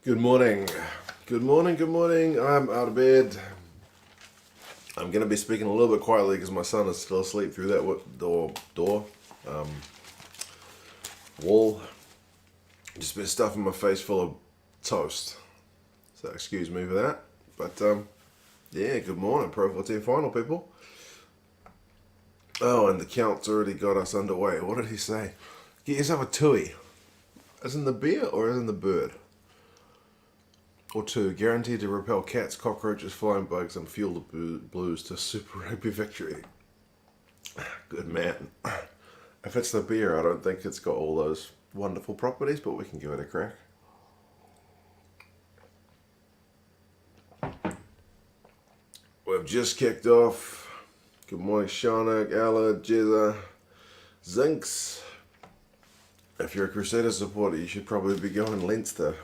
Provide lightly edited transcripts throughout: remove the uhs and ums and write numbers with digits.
Good morning. Good morning, good morning. I'm out of bed. I'm going to be speaking a little bit quietly because my son is still asleep through that wall. Just been stuffing my face full of toast. So excuse me for that. But yeah, good morning, Pro 14 final, people. Oh, and the count's already got us underway. What did he say? Get yourself a tui. As in the beer or as in the bird? Or two, guaranteed to repel cats, cockroaches, flying bugs, and fuel the Blues to Super Rugby victory. Good man. If it's the beer, I don't think it's got all those wonderful properties, but we can give it a crack. We've just kicked off. Good morning, Shauna, Ella, Jezza, Zinks. If you're a Crusader supporter, you should probably be going Leinster.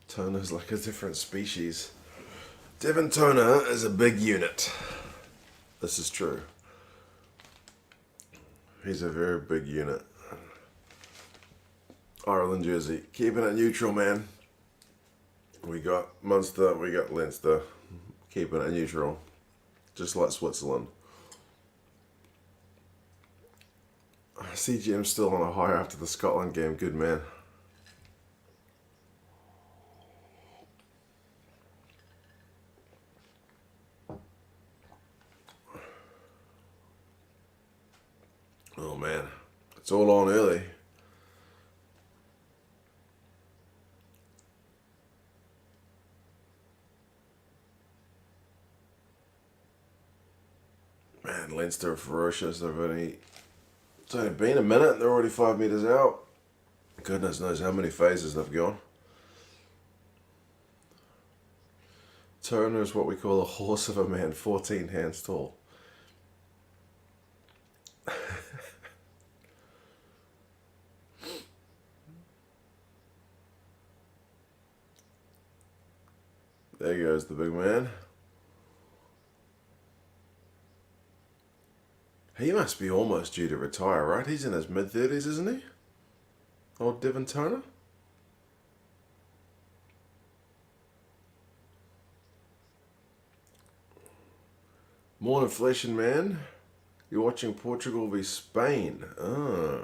Toner's like a different species. Devon Toner is a big unit. This is true. He's a very big unit. Ireland jersey. Keeping it neutral, man. We got Munster, we got Leinster. Keeping it neutral. Just like Switzerland. CGM's still on a high after the Scotland game. Good man. Oh man, it's all on early. Man, Leinster are ferocious. It's only been a minute and they're already 5 meters out. Goodness knows how many phases they've gone. Turner is what we call a horse of a man, 14 hands tall. There goes the big man. He must be almost due to retire, right? He's in his mid-30s, isn't he? Old Devon Toner? More inflation, man. You're watching Portugal v Spain. Ah.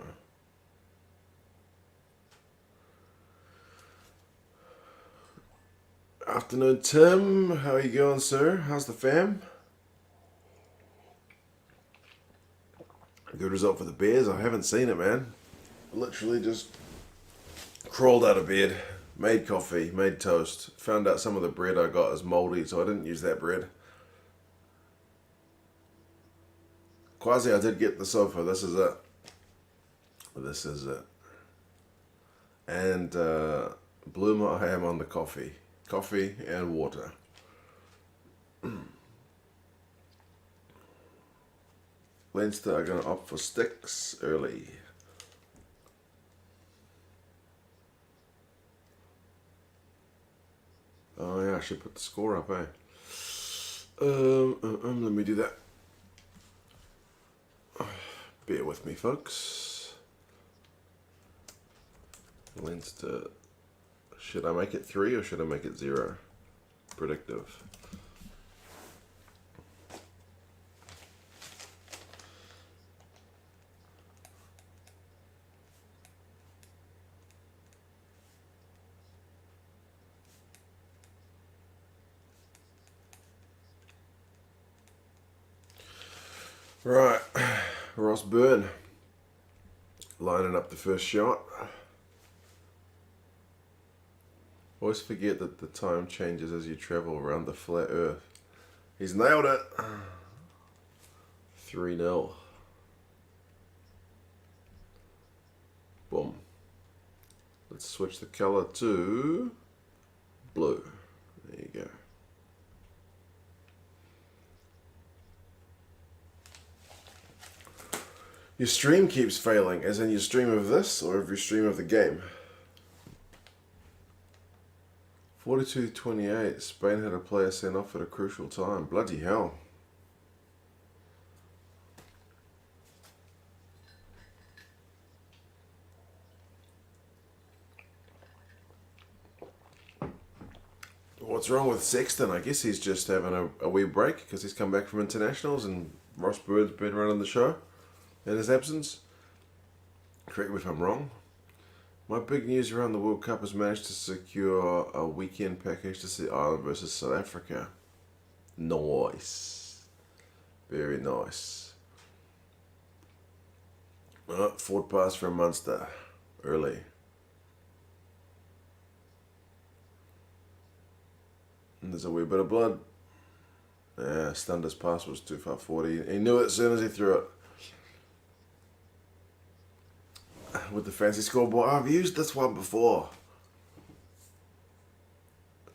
Afternoon, Tim. How are you going, sir? How's the fam? Good result for the Bears. I haven't seen it, man. Literally just crawled out of bed, made coffee, made toast, found out some of the bread I got is moldy, so I didn't use that bread. Quasi, I did get the sofa. This is it. This is it. And blew my ham on the coffee. Coffee and water. Leinster are going to opt for sticks early. Oh yeah, I should put the score up, eh? Let me do that. Bear with me, folks. Leinster. Should I make it 3 or should I make it 0? Predictive. Right, Ross Byrne lining up the first shot. Always forget that the time changes as you travel around the flat earth. He's nailed it. 3-0. Boom. Let's switch the color to blue. There you go. Your stream keeps failing, as in your stream of this or every stream of the game? 42-28, Spain had a player sent off at a crucial time. Bloody hell. what's wrong with Sexton? I guess he's just having a wee break because he's come back from internationals and Ross Bird's been running the show in his absence. Correct me if I'm wrong. My big news around the World Cup has managed to secure a weekend package to see Ireland versus South Africa. Nice. Very nice. Forward pass from Munster. Early. And there's a wee bit of blood. Stunned his pass was too far forward. He knew it as soon as he threw it. With the fancy scoreboard, I've used this one before.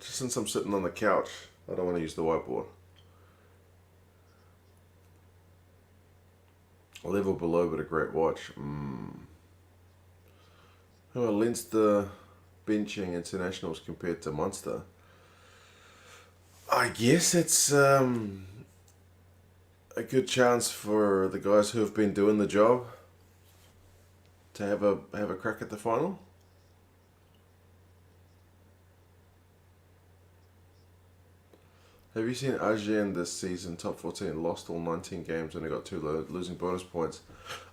Just since I'm sitting on the couch, I don't want to use the whiteboard. A level below, but a great watch. How are Leinster benching internationals compared to Munster? I guess it's a good chance for the guys who have been doing the job to have a crack at the final. Have you seen Agen this season? Top 14 lost all 19 games and they got 2 losing bonus points.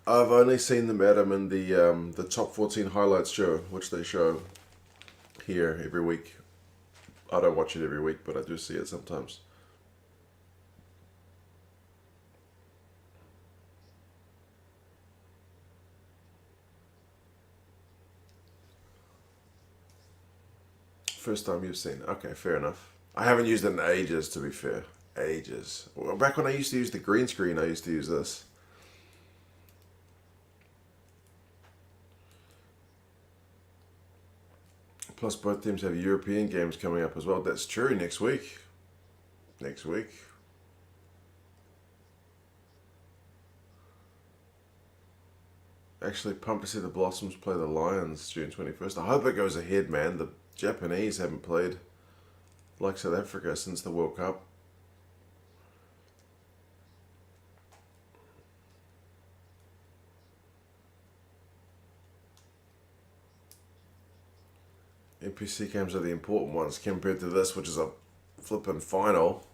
I've only seen them, Adam, in the top 14 highlights show, which they show here every week. I don't watch it every week, but I do see it sometimes. First time you've seen it. Okay, fair enough. I haven't used it in ages, to be fair. Ages. Well, back when I used to use the green screen, I used to use this. Plus, both teams have European games coming up as well. That's true, next week. Next week. Actually, pumped to see the Blossoms play the Lions June 21st. I hope it goes ahead, man. The Japanese haven't played like South Africa since the World Cup. NPC games are the important ones compared to this, which is a flippin' final.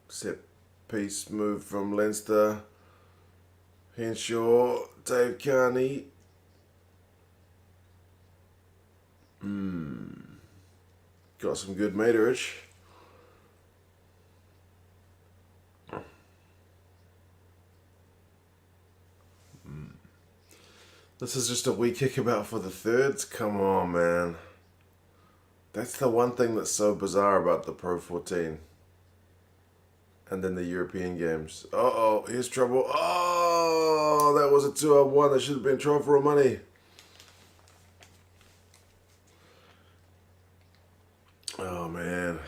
Set piece move from Leinster. Henshaw, Dave Carney. Got some good meterage. This is just a wee kickabout for the thirds. Come on, man. That's the one thing that's so bizarre about the Pro 14. And then the European games. Uh-oh, here's trouble. Oh, that was a 2-on-1. That should have been trial for money. Oh, man.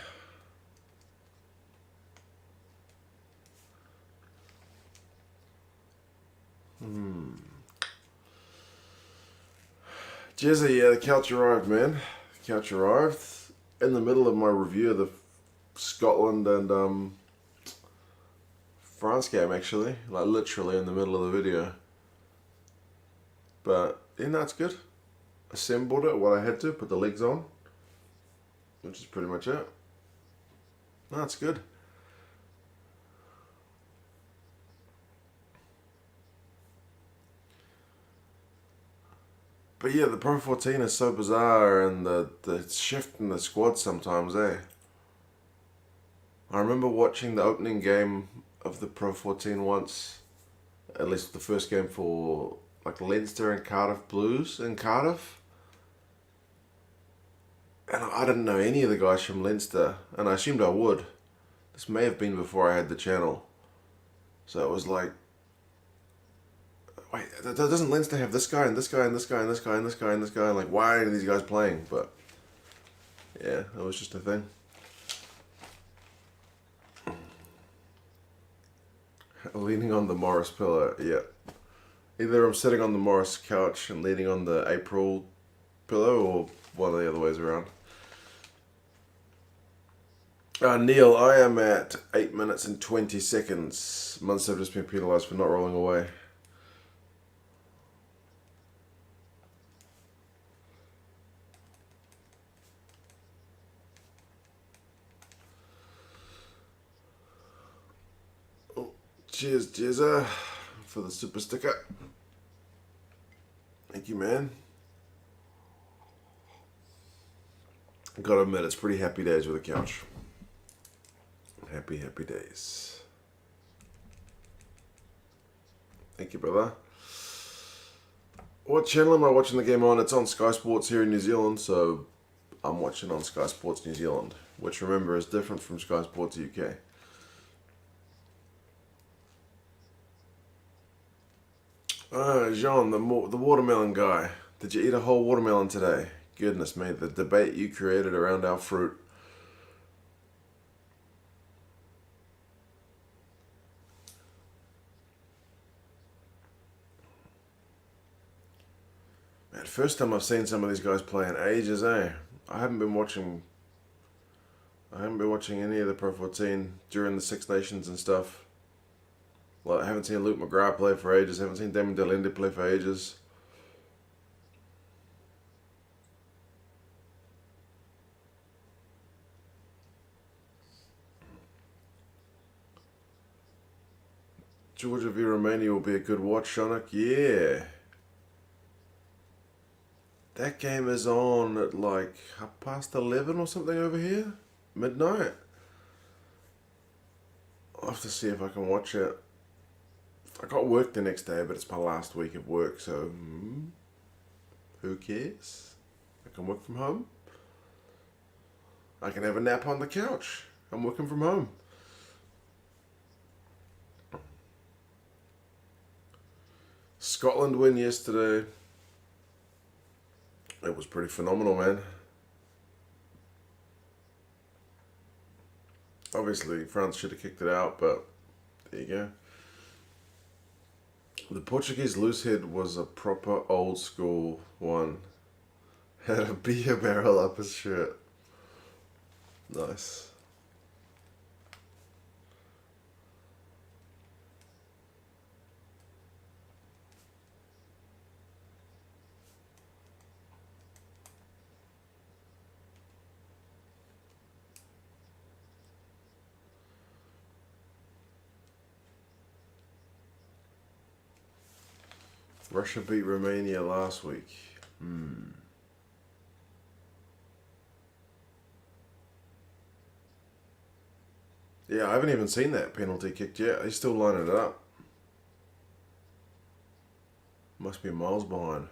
Jezzy, yeah, the couch arrived, man. The couch arrived in the middle of my review of the Scotland and France game, actually. Like, literally in the middle of the video. But, yeah, no, it's good. Assembled it, what I had to, put the legs on. Which is pretty much it. No, it's good. But yeah, the Pro 14 is so bizarre, and the shift in the squad sometimes, eh? I remember watching the opening game of the Pro 14 once, at least the first game for like Leinster and Cardiff Blues in Cardiff. And I didn't know any of the guys from Leinster, and I assumed I would. This may have been before I had the channel. So it was like, wait, doesn't Leinster have this guy and this guy and this guy and this guy and this guy and this guy? Like, why are these guys playing? But yeah, that was just a thing. Leaning on the Morris pillow, yeah. Either I'm sitting on the Morris couch and leaning on the April pillow, or one of the other ways around. Neil, I am at 8 minutes and 20 seconds. Munster have just been penalised for not rolling away. Oh, cheers, Jezza, for the super sticker. Thank you, man. Gotta admit, it's pretty happy days with the couch. Happy, happy days. Thank you, brother. What channel am I watching the game on? It's on Sky Sports here in New Zealand, so I'm watching on Sky Sports New Zealand, which, remember, is different from Sky Sports UK. Jean, the watermelon guy. Did you eat a whole watermelon today? Goodness me, the debate you created around our fruit. Man, first time I've seen some of these guys play in ages, eh? I haven't been watching any of the Pro 14 during the Six Nations and stuff. Like, I haven't seen Luke McGrath play for ages. I haven't seen Damon Delende play for ages. Georgia v Romania will be a good watch, Shonik. Yeah. That game is on at like 11:30 or something over here. Midnight. I'll have to see if I can watch it. I got work the next day, but it's my last week of work, so who cares? I can work from home. I can have a nap on the couch. I'm working from home. Scotland win yesterday. It was pretty phenomenal, man. Obviously, France should have kicked it out, but there you go. The Portuguese loose head was a proper old school one. Had a beer barrel up his shirt. Nice. Russia beat Romania last week. Yeah, I haven't even seen that penalty kicked yet. He's still lining it up. Must be miles behind.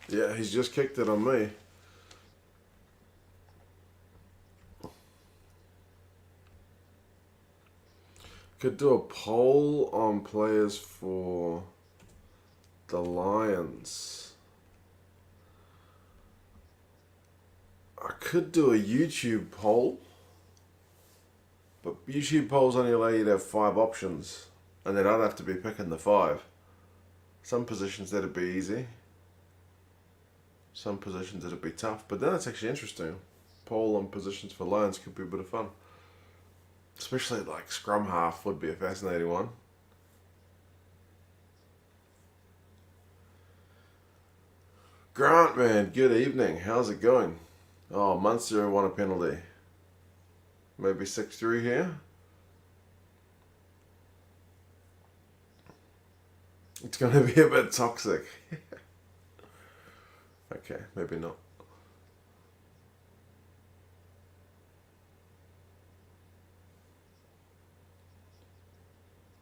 Yeah, he's just kicked it on me. Could do a poll on players for the Lions. I could do a YouTube poll, but YouTube polls only allow you to have 5 options, and then I'd have to be picking the 5. Some positions that'd be easy, some positions that'd be tough, but then it's actually interesting. Poll on positions for Lions could be a bit of fun. Especially like scrum half would be a fascinating one. Grant, man, good evening. How's it going? Oh, Munster won a penalty. Maybe 6-3 here. It's going to be a bit toxic. Okay, maybe not.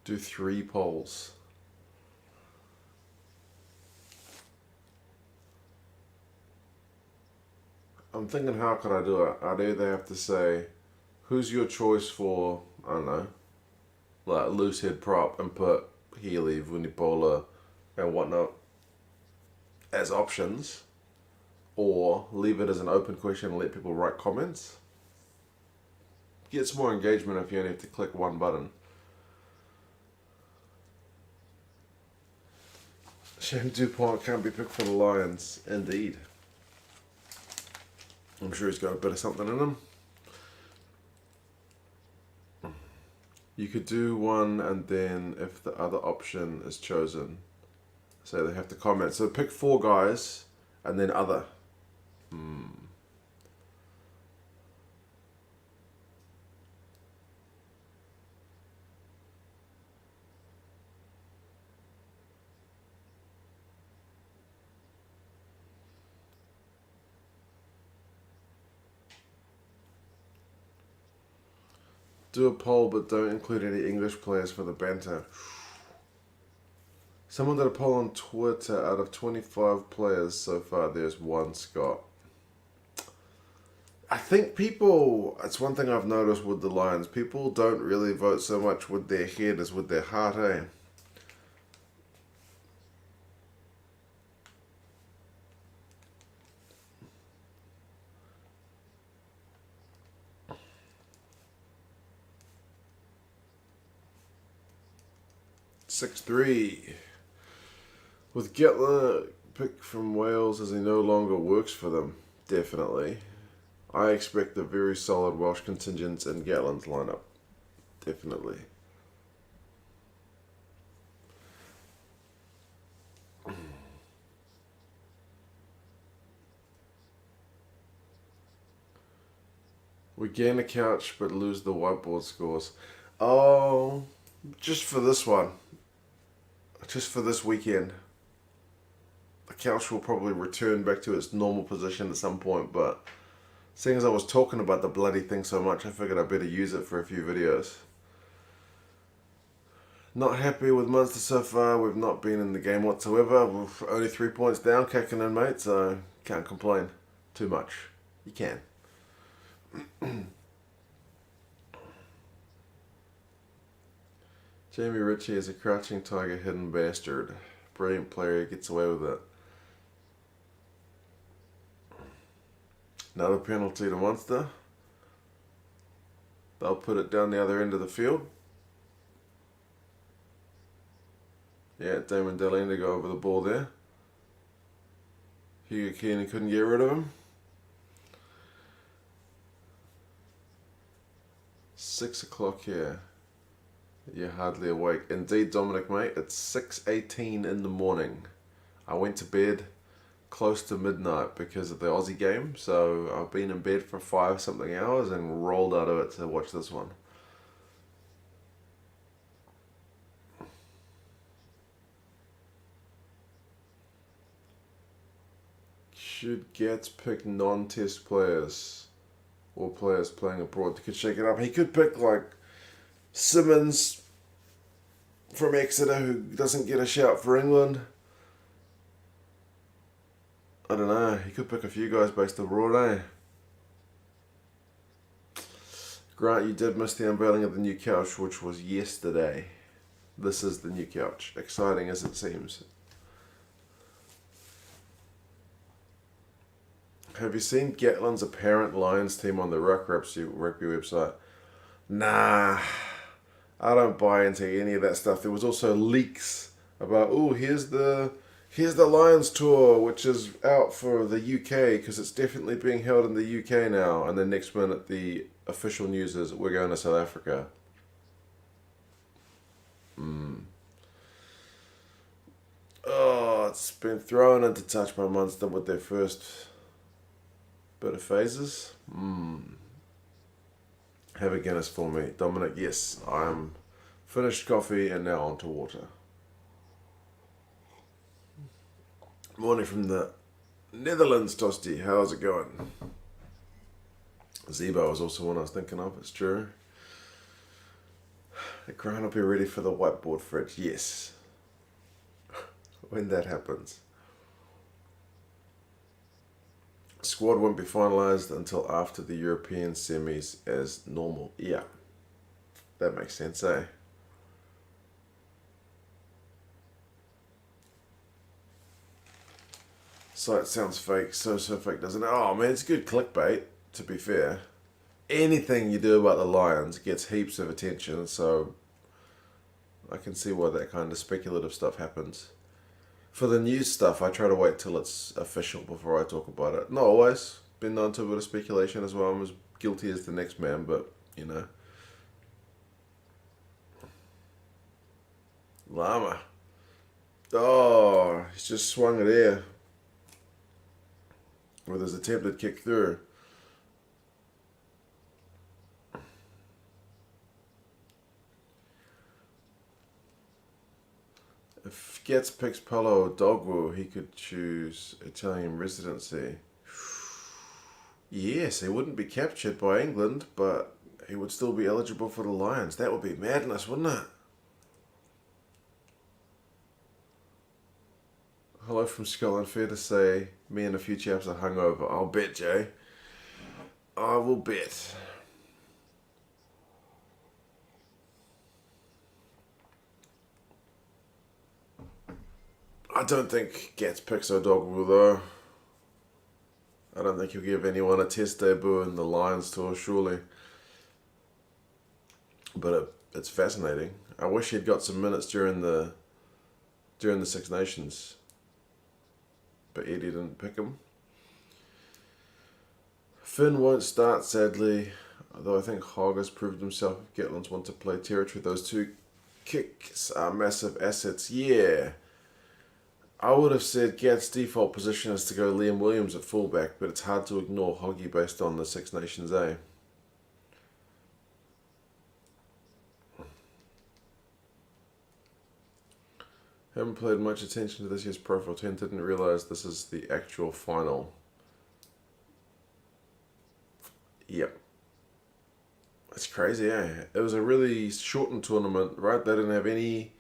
Do 3 polls. I'm thinking, how could I do it? I'd either have to say, who's your choice for, I don't know, like loose head prop, and put Healy, Vunipola, and whatnot as options, or leave it as an open question and let people write comments. Gets more engagement if you only have to click one button. Shame DuPont can't be picked for the Lions. Indeed. I'm sure he's got a bit of something in him. You could do one, and then if the other option is chosen, so they have to comment. So pick 4 guys, and then other. Do a poll, but don't include any English players for the banter. Someone did a poll on Twitter. Out of 25 players so far, there's 1 Scot. I think people, it's one thing I've noticed with the Lions, people don't really vote so much with their head as with their heart, eh? Six three. With Gatland pick from Wales as he no longer works for them, definitely. I expect a very solid Welsh contingent in Gatland's lineup, definitely. We gain a couch but lose the whiteboard scores. Oh, just for this one. Just for this weekend. The couch will probably return back to its normal position at some point, but seeing as I was talking about the bloody thing so much, I figured I better use it for a few videos. Not happy with Munster so far. We've not been in the game whatsoever. We're only 3 points down, kicking in, mate, so can't complain too much. You can. Jamie Ritchie is a crouching tiger, hidden bastard. Brilliant player, gets away with it. Another penalty to Munster. They'll put it down the other end of the field. Yeah, Damon Delaney to go over the ball there. Hugo Keenan couldn't get rid of him. 6 o'clock here. You're hardly awake. Indeed, Dominic, mate. It's 6:18 in the morning. I went to bed close to midnight because of the Aussie game, so I've been in bed for 5-something hours and rolled out of it to watch this one. Should Gats pick non-test players or players playing abroad? Could shake it up. He could pick like Simmons from Exeter, who doesn't get a shout for England. I don't know. He could pick a few guys based abroad, eh? Grant, you did miss the unveiling of the new couch, which was yesterday. This is the new couch. Exciting as it seems. Have you seen Gatland's apparent Lions team on the Rugby website? Nah. I don't buy into any of that stuff. There was also leaks about, here's the Lions tour, which is out for the UK because it's definitely being held in the UK now. And then next minute, the official news is we're going to South Africa. Oh, it's been thrown into touch by Munster with their first bit of phases. Have a Guinness for me. Dominic, yes, I'm finished coffee and now on to water. Morning from the Netherlands, Tosti. How's it going? Zebo was also one I was thinking of, it's true. The crown will be ready for the whiteboard fridge, yes. When that happens. Squad won't be finalised until after the European semis as normal. Yeah, that makes sense, eh? Site sounds fake, so fake, doesn't it? Oh man, it's good clickbait, to be fair. Anything you do about the Lions gets heaps of attention, so I can see why that kind of speculative stuff happens. For the news stuff, I try to wait till it's official before I talk about it. Not always. Been known to a bit of speculation as well. I'm as guilty as the next man, but, you know. Llama. Oh, he's just swung it here with his attempted kick through. If Gets picks Polo or Dogwu, he could choose Italian residency. Yes, he wouldn't be captured by England, but he would still be eligible for the Lions. That would be madness, wouldn't it? Hello from Scotland. Fair to say, me and a few chaps are hungover. I'll bet, Jay. I will bet. I don't think Gats picks O'Dogwu though. I don't think he'll give anyone a test debut in the Lions tour, surely. But it's fascinating. I wish he'd got some minutes during the Six Nations. But Eddie didn't pick him. Finn won't start, sadly. Although I think Hogg has proved himself if Gatland's want to play territory. Those two kicks are massive assets. Yeah. I would have said Gat's default position is to go Liam Williams at fullback, but it's hard to ignore Hoggy based on the Six Nations, eh? Haven't paid much attention to this year's profile team, didn't realise this is the actual final. Yep. It's crazy, eh? It was a really shortened tournament, right? They didn't have any,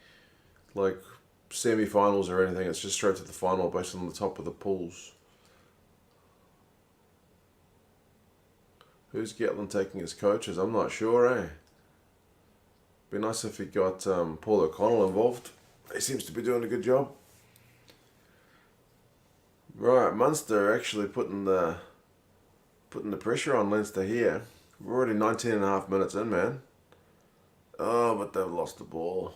like, semi-finals or anything. It's just straight to the final based on the top of the pools. Who's Gatland taking as coaches? I'm not sure, eh? Be nice if he got Paul O'Connell involved. He seems to be doing a good job. Right, Munster actually putting the pressure on Leinster here. We're already 19 and a half minutes in, man. Oh, but they've lost the ball.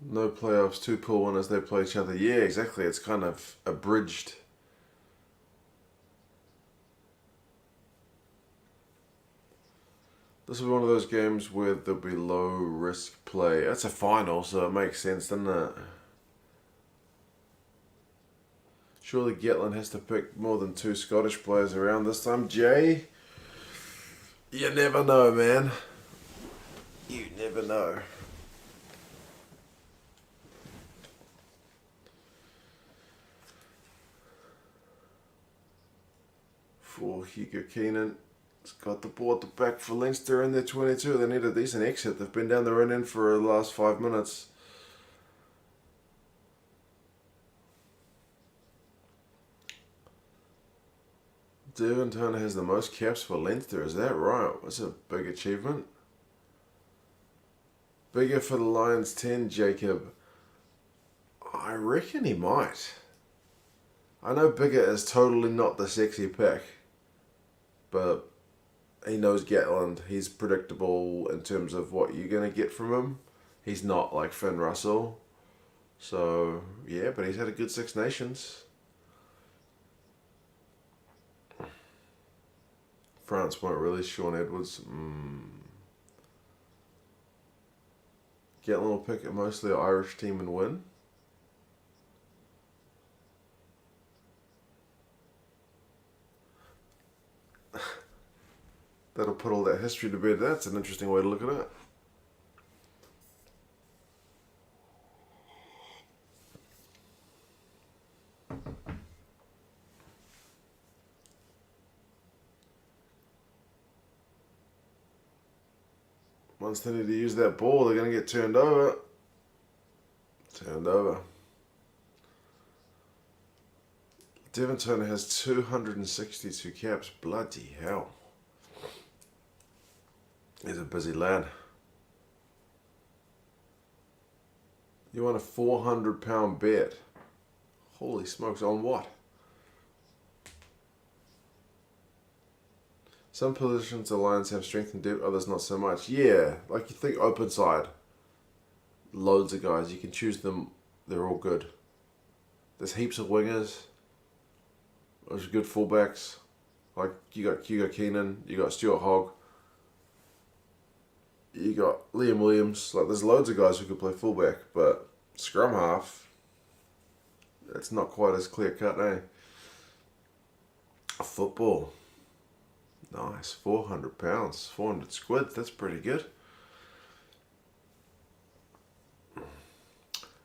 No playoffs, two pool winners, they play each other. Yeah, exactly. It's kind of abridged. This will be one of those games where there'll be low risk play. That's a final, so it makes sense, doesn't it? Surely Gatland has to pick more than two Scottish players around this time. Jay? You never know, man. You never know. For Hugo Keenan. It's got the ball at the back for Leinster in their 22. They need a decent exit. They've been down the run in for the last 5 minutes. Devon Turner has the most caps for Leinster. Is that right? That's a big achievement. Bigger for the Lions 10, Jacob. I reckon he might. I know Bigger is totally not the sexy pick. But he knows Gatland. He's predictable in terms of what you're going to get from him. He's not like Finn Russell. So, yeah, but he's had a good Six Nations. France won't release Sean Edwards. Gatland will pick a mostly Irish team and win. That'll put all that history to bed. That's an interesting way to look at it. Once they need to use that ball, they're going to get turned over. Turned over. Devon Turner has 262 caps. Bloody hell. He's a busy lad. You want a £400 bet? Holy smokes, on what? Some positions the Lions have strength and depth, others not so much. Yeah, like you think open side. Loads of guys. You can choose them. They're all good. There's heaps of wingers. There's good fullbacks. Like you got Keenan, you got Stuart Hogg, you got Liam Williams. Like there's loads of guys who could play fullback, but scrum half, it's not quite as clear cut, eh? Football. Nice. £400. 400 squid. That's pretty good.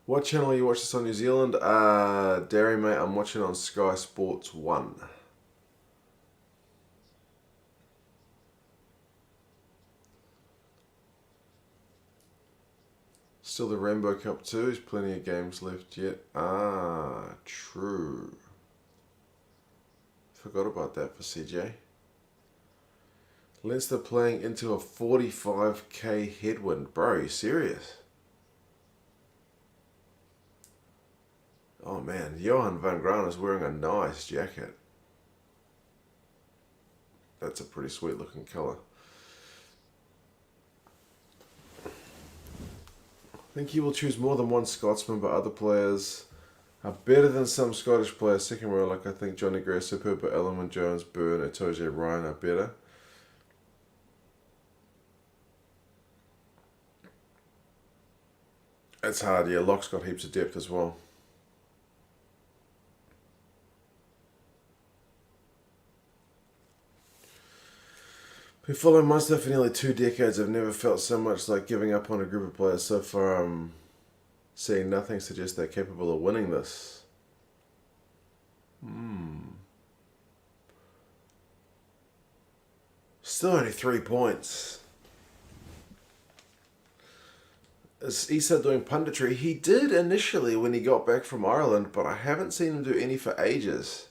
What channel you watch this on New Zealand? Dairy mate, I'm watching on Sky Sports 1. Still the Rainbow Cup too. There's plenty of games left yet. True. Forgot about that for CJ. Leinster playing into a 45k headwind. Bro, are you serious? Oh man, Johan van Graan is wearing a nice jacket. That's a pretty sweet looking colour. I think he will choose more than one Scotsman, but other players are better than some Scottish players. Second row, like I think Johnny Gray is superb, but Ellerman, Jones, Byrne, Itoje, Ryan are better. It's hard, yeah. Locke's got heaps of depth as well. Been following Munster for nearly 2 decades. I've never felt so much like giving up on a group of players. So far, I'm seeing nothing suggests they're capable of winning this. Still only 3 points. Is Issa doing punditry? He did initially when he got back from Ireland, but I haven't seen him do any for ages.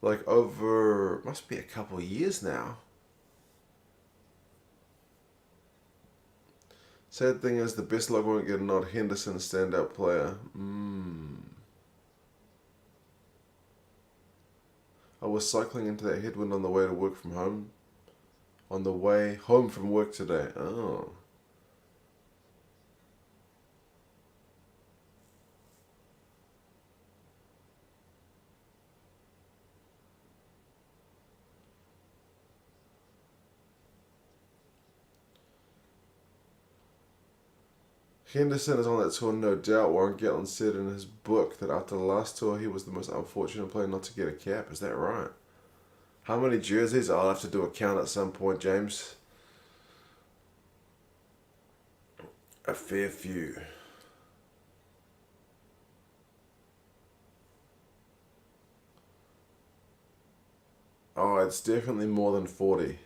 Like over, must be a couple of years now. Sad thing is, the best luck won't get a nod. Henderson, standout player. I was cycling into that headwind on the way to work from home. On the way home from work today. Oh. Henderson is on that tour, no doubt. Warren Gatland said in his book that after the last tour, he was the most unfortunate player not to get a cap. Is that right? How many jerseys? I'll have to do a count at some point, James. A fair few. Oh, it's definitely more than 40.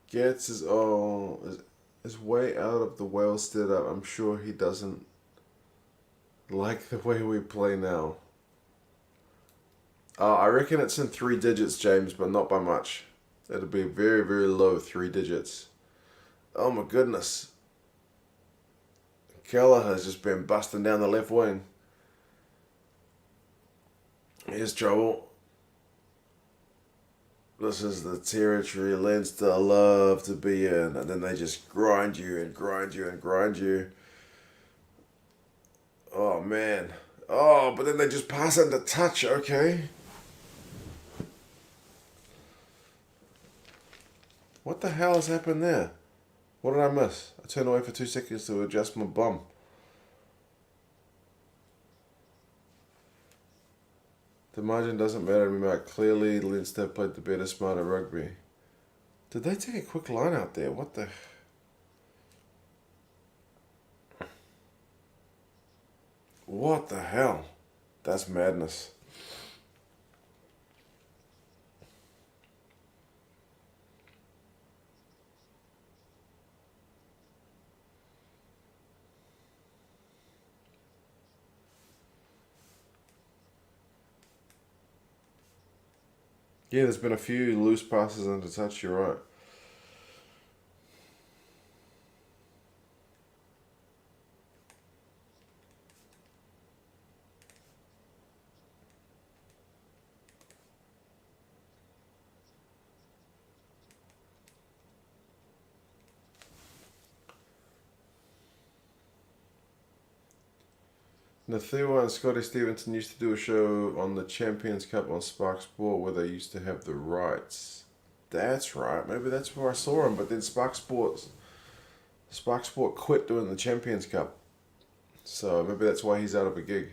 Gats is way out of the Wales stood up. I'm sure he doesn't like the way we play now. I reckon it's in 3 digits, James, but not by much. It'll be very, very low 3 digits. Oh my goodness. Kelleher's just been busting down the left wing. Here's trouble. This is the territory Leinster love to be in, and then they just grind you and grind you and grind you. Oh man. Oh, but then they just pass into touch, okay. What the hell has happened there? What did I miss? I turned away for 2 seconds to adjust my bum. The margin doesn't matter to me, Mark. Clearly, Leinster played the better, smarter rugby. Did they take a quick line out there? What the... What the hell? That's madness. Yeah, there's been a few loose passes into touch, you're right. Nathua and Scotty Stevenson used to do a show on the Champions Cup on Spark Sport where they used to have the rights. That's right. Maybe that's where I saw him. But then Spark Sport quit doing the Champions Cup. So maybe that's why he's out of a gig.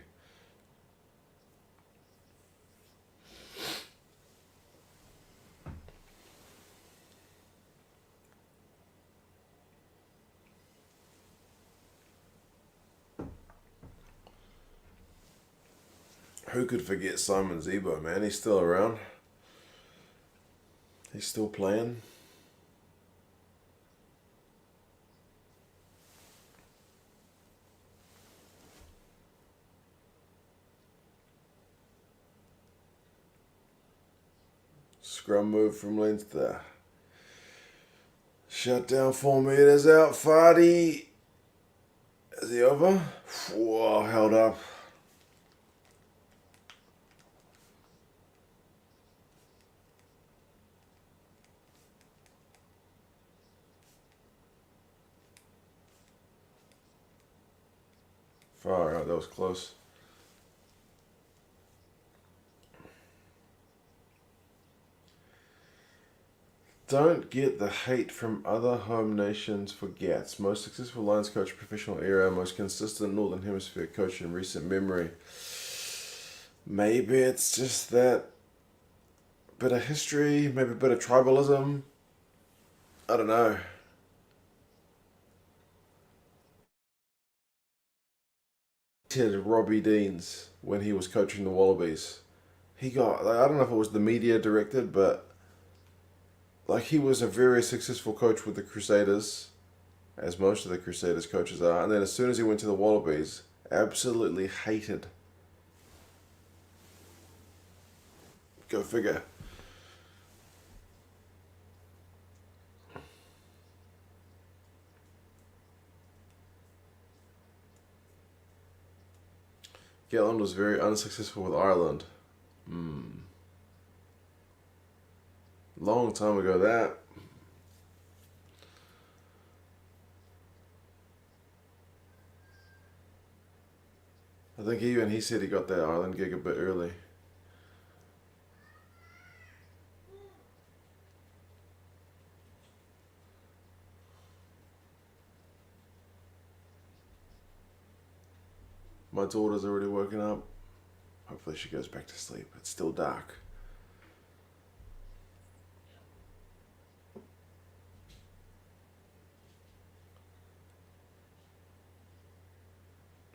Who could forget Simon Zebo, man? He's still around. He's still playing. Scrum move from Leinster. Shut down 4 meters out, Fardy. Is he over? Whoa, held up. Far out, that was close. Don't get the hate from other home nations for Gats. Most successful Lions coach professional era, most consistent Northern Hemisphere coach in recent memory. Maybe it's just that bit of history, maybe a bit of tribalism. I don't know. Robbie Deans when he was coaching the Wallabies. He got, I don't know if it was the media directed, but he was a very successful coach with the Crusaders, as most of the Crusaders coaches are, and then as soon as he went to the Wallabies, absolutely hated. Go figure. Gatland was very unsuccessful with Ireland. Long time ago that. I think even he said he got that Ireland gig a bit early. My daughter's already woken up. Hopefully she goes back to sleep. It's still dark.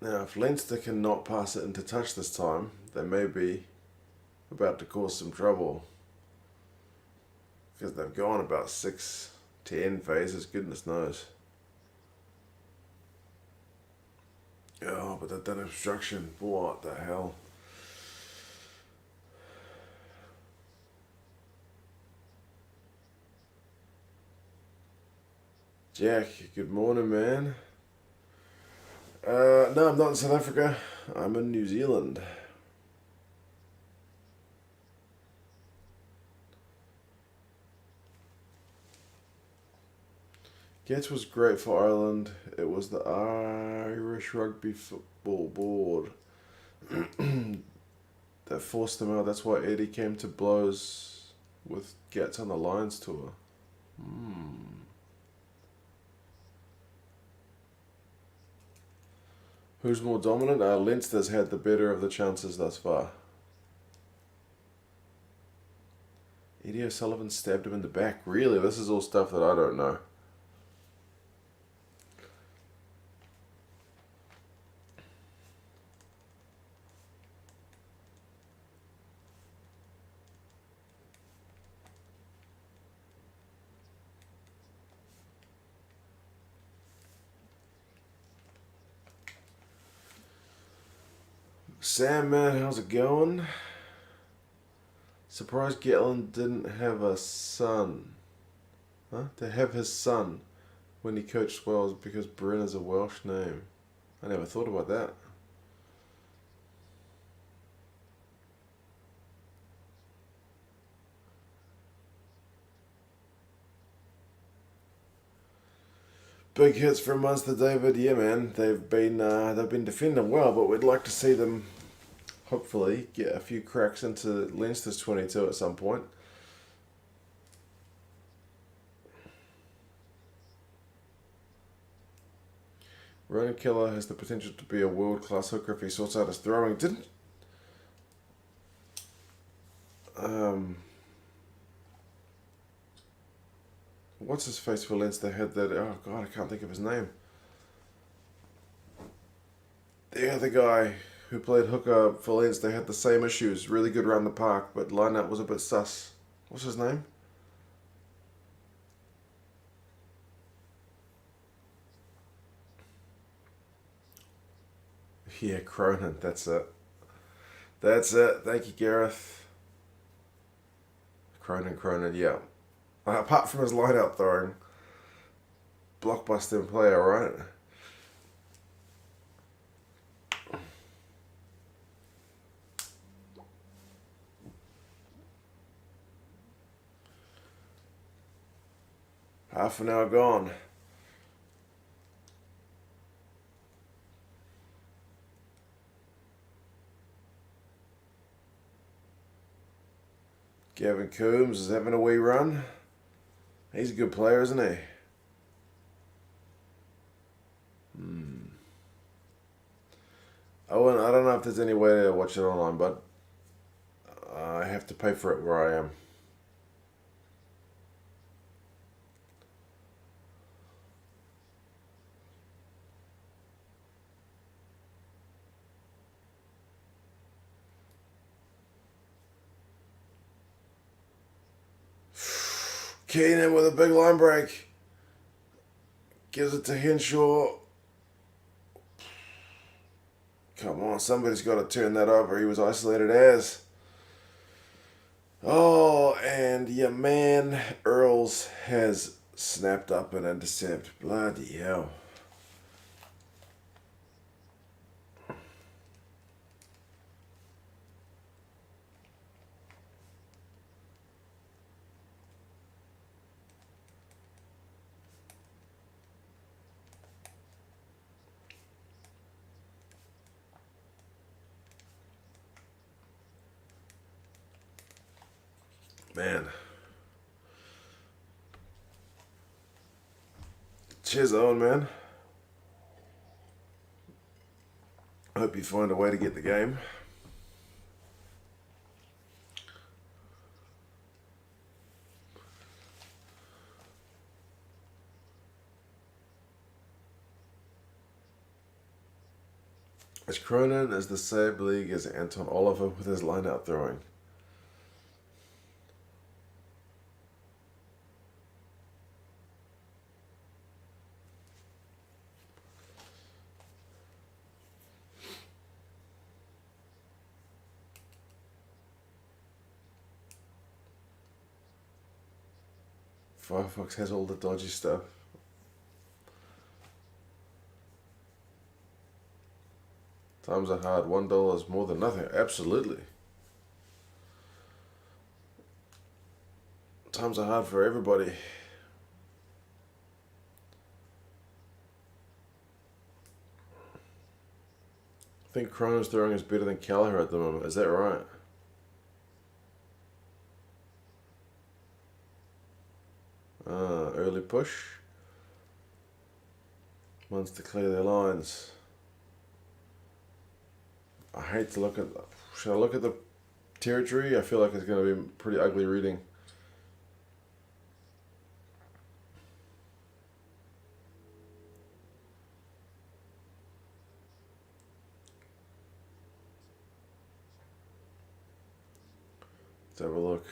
Now, if Leinster cannot pass it into touch this time, they may be about to cause some trouble. Because they've gone about 6 to 10 phases, goodness knows. Oh, but they've done obstruction. What the hell? Jack, good morning, man. No, I'm not in South Africa. I'm in New Zealand. Gets was great for Ireland. It was the Irish Rugby Football Board that forced them out. That's why Eddie came to blows with Gats on the Lions tour. Who's more dominant? Leinster's had the better of the chances thus far. Eddie O'Sullivan stabbed him in the back. Really? This is all stuff that I don't know. Sam, man, how's it going? Surprised Gatland didn't have a son. To have his son when he coached Wales because Brenner's a Welsh name. I never thought about that. Big hits from Munster, David. Yeah, man, they've been defending well, but we'd like to see them hopefully get a few cracks into Leinster's 22 at some point. Ronan Keller has the potential to be a world-class hooker if he sorts out his throwing. What's his face for Leinster had that? Oh God, I can't think of his name. The other guy who played hooker for Leinster had the same issues. Really good around the park, but line-up was a bit sus. What's his name? Yeah, Cronin. That's it. That's it. Thank you, Gareth. Cronin. Yeah. Apart from his line-out throwing, blockbuster player, right? Half an hour gone. Gavin Coombs is having a wee run. He's a good player, isn't he? Oh, and I don't know if there's any way to watch it online, but I have to pay for it where I am. Keenan with a big line break. Gives it to Henshaw. Come on, somebody's got to turn that over. He was isolated as. Oh, and your man Earls has snapped up an intercept. Bloody hell. Man. Cheers, Owen, man. I hope you find a way to get the game. As Cronin as the same league as Anton Oliver with his line-out throwing. Firefox has all the dodgy stuff. Times are hard. $1 is more than nothing. Absolutely. Times are hard for everybody. I think Cronin's throwing is better than Callagher at the moment. Is that right? Early push. Munster clear their lines. I hate to look at... Should I look at the territory? I feel like it's going to be pretty ugly reading. Let's have a look.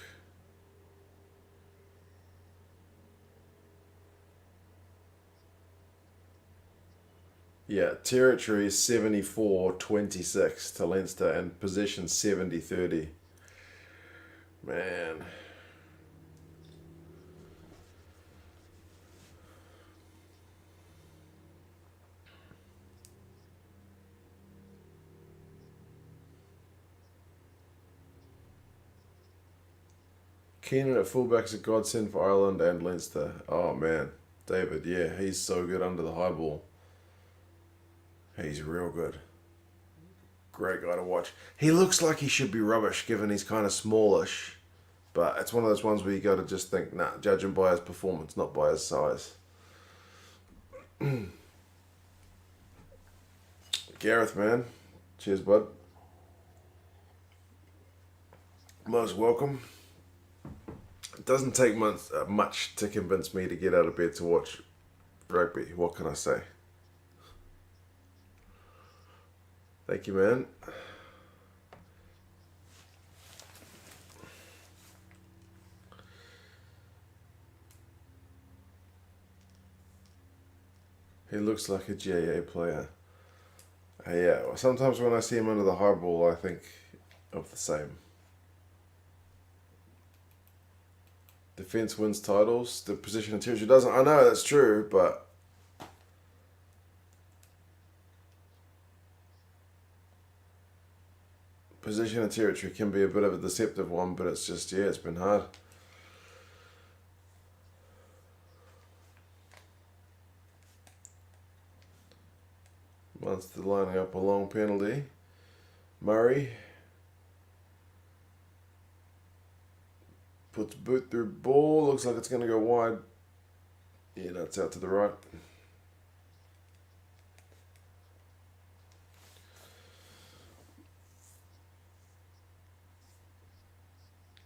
Yeah, territory is 74-26 to Leinster and position 70-30. Man. Keenan at fullback's a godsend for Ireland and Leinster. Oh, man. David, yeah, he's so good under the high ball. He's real good. Great guy to watch. He looks like he should be rubbish given he's kind of smallish. But it's one of those ones where you got to just think, nah, judge him by his performance, not by his size. Gareth, man. Cheers, bud. Most welcome. It doesn't take much to convince me to get out of bed to watch rugby. What can I say? Thank you, man. He looks like a GAA player. Yeah, well, sometimes when I see him under the high ball, I think of the same. Defence wins titles. The position and territory doesn't. I know that's true, but position and territory can be a bit of a deceptive one, but it's just, yeah, it's been hard. Munster lining up a long penalty. Murray puts boot through ball. Looks like it's going to go wide. Yeah, no, it's out to the right.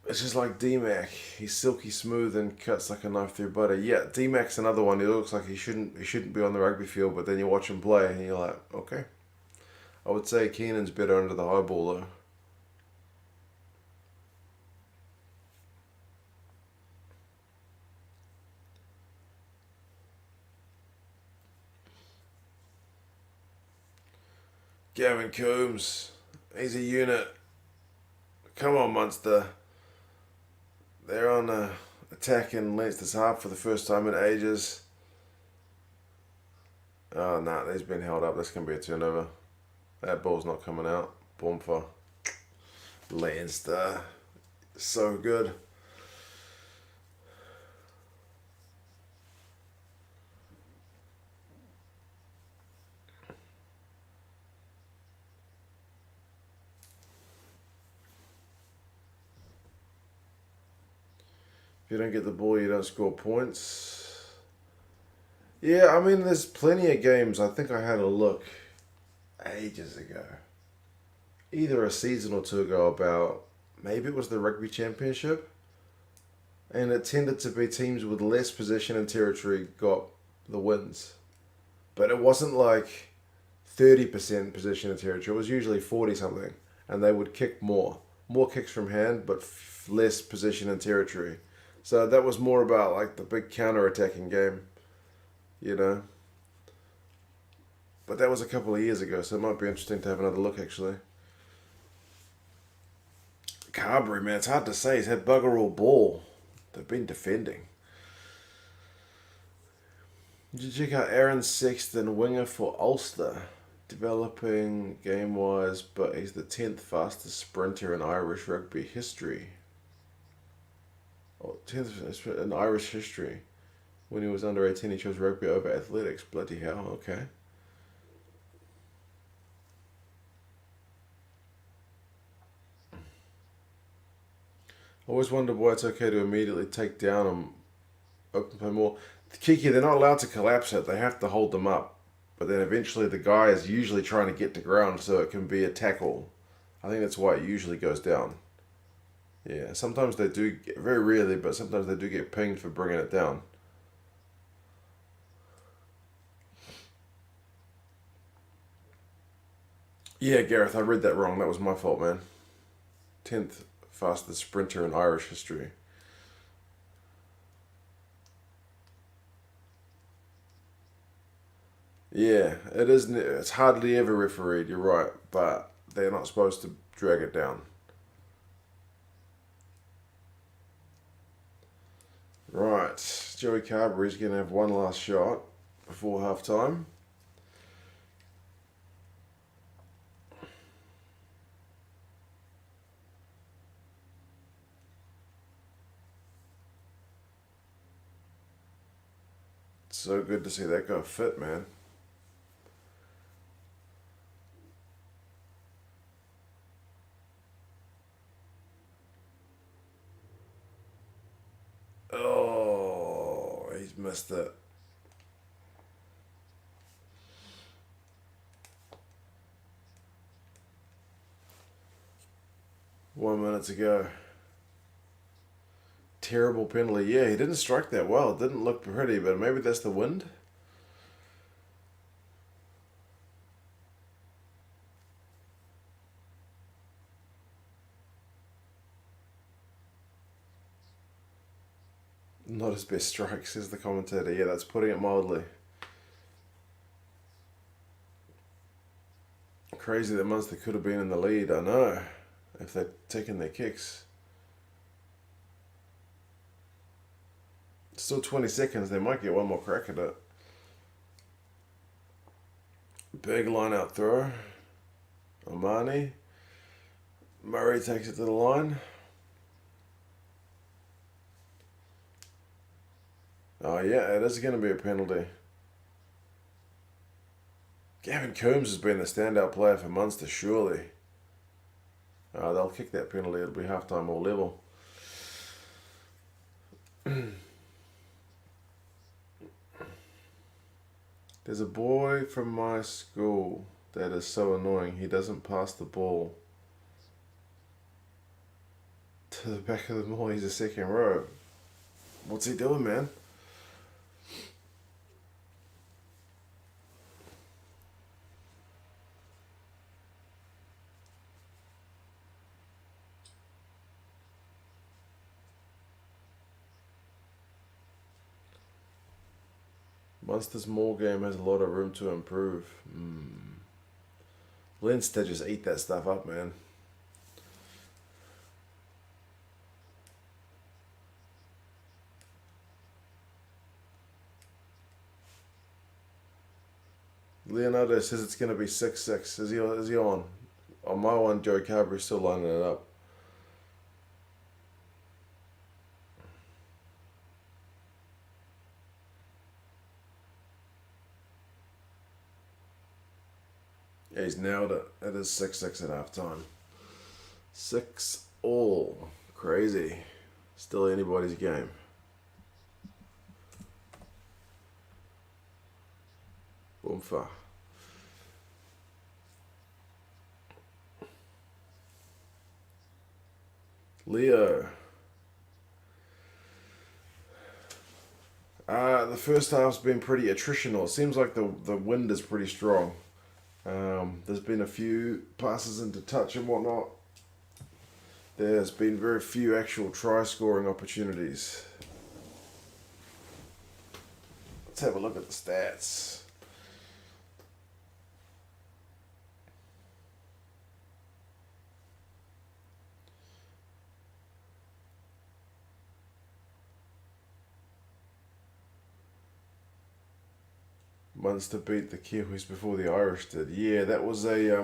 It's just like D-Mac. He's silky smooth and cuts like a knife through butter. Yeah, D-Mac's another one. He looks like he shouldn't be on the rugby field, but then you watch him play and you're like, okay. I would say Keenan's better under the high ball though. Gavin Coombs. He's a unit. Come on, Munster. They're on attack in Leinster's half for the first time in ages. Oh, no, he's been held up. That's going to be a turnover. That ball's not coming out. Boom for Leinster. So good. If you don't get the ball, you don't score points. Yeah, I mean, there's plenty of games. I think I had a look ages ago. Either a season or two ago about, maybe it was the Rugby Championship. And it tended to be teams with less possession and territory got the wins. But it wasn't like 30% possession and territory. It was usually 40-something. And they would kick more. More kicks from hand, but less possession and territory. So that was more about like the big counter-attacking game, you know. But that was a couple of years ago, so it might be interesting to have another look actually. Carberry, man, it's hard to say. He's had bugger all ball. They've been defending. Did you check out Aaron Sexton, winger for Ulster? Developing game-wise, but he's the 10th fastest sprinter in Irish rugby history. Oh, 10th in Irish history. When he was under 18, he chose rugby over athletics. Bloody hell, okay. I always wondered why it's okay to immediately take down and open play more. Kiki, they're not allowed to collapse it. They have to hold them up. But then eventually the guy is usually trying to get to ground so it can be a tackle. I think that's why it usually goes down. Yeah, sometimes they do, very rarely, but sometimes they do get pinged for bringing it down. Yeah, Gareth, I read that wrong. That was my fault, man. 10th fastest sprinter in Irish history. Yeah, it isn't. It's hardly ever refereed, you're right, but they're not supposed to drag it down. Right, Joey Carberry's going to have one last shot before half time. So good to see that guy fit, man. Oh, he's missed it. One minute to go. Terrible penalty. Yeah, he didn't strike that well. It didn't look pretty, but maybe that's the wind. Not his best strike, says the commentator. Yeah, that's putting it mildly. Crazy that Munster could have been in the lead, I know, if they'd taken their kicks. Still 20 seconds, they might get one more crack at it. Big line out throw. Omani. Murray takes it to the line. Oh yeah, it is going to be a penalty. Gavin Coombs has been the standout player for Munster, surely. They'll kick that penalty, it'll be half-time or level. There's a boy from my school that is so annoying, he doesn't pass the ball to the back of the ball, he's a second row. What's he doing, man? Munster's maul game has a lot of room to improve. Leinster just eat that stuff up, man. Leonardo says it's going to be 6-6. Is he on? On my one, Joe Carberry's still lining it up. Yeah, he's nailed it. It is 6-6 at halftime. 6-all. Crazy. Still anybody's game. Boomfa. Leo. The first half's been pretty attritional. It seems like the wind is pretty strong. There's been a few passes into touch and whatnot. There's been very few actual try scoring opportunities. Let's have a look at the stats. Munster beat the Kiwis before the Irish did. Yeah, that was a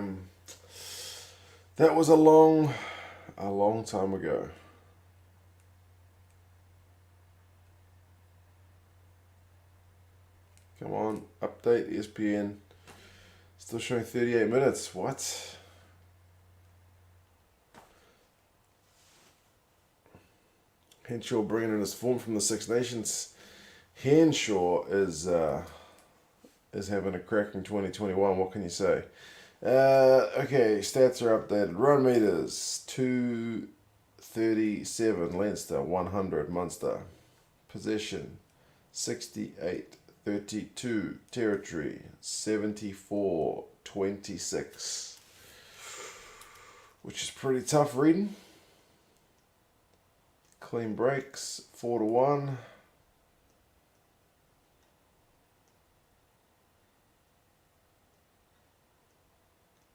long time ago. Come on, update ESPN. Still showing 38 minutes. What? Henshaw bringing in his form from the Six Nations. Henshaw is having a cracking 2021. What can you say? Okay, stats are updated. Run meters 237 Leinster, 100 Munster. Possession 68-32. Territory 74-26. Which is pretty tough reading. Clean breaks 4-1.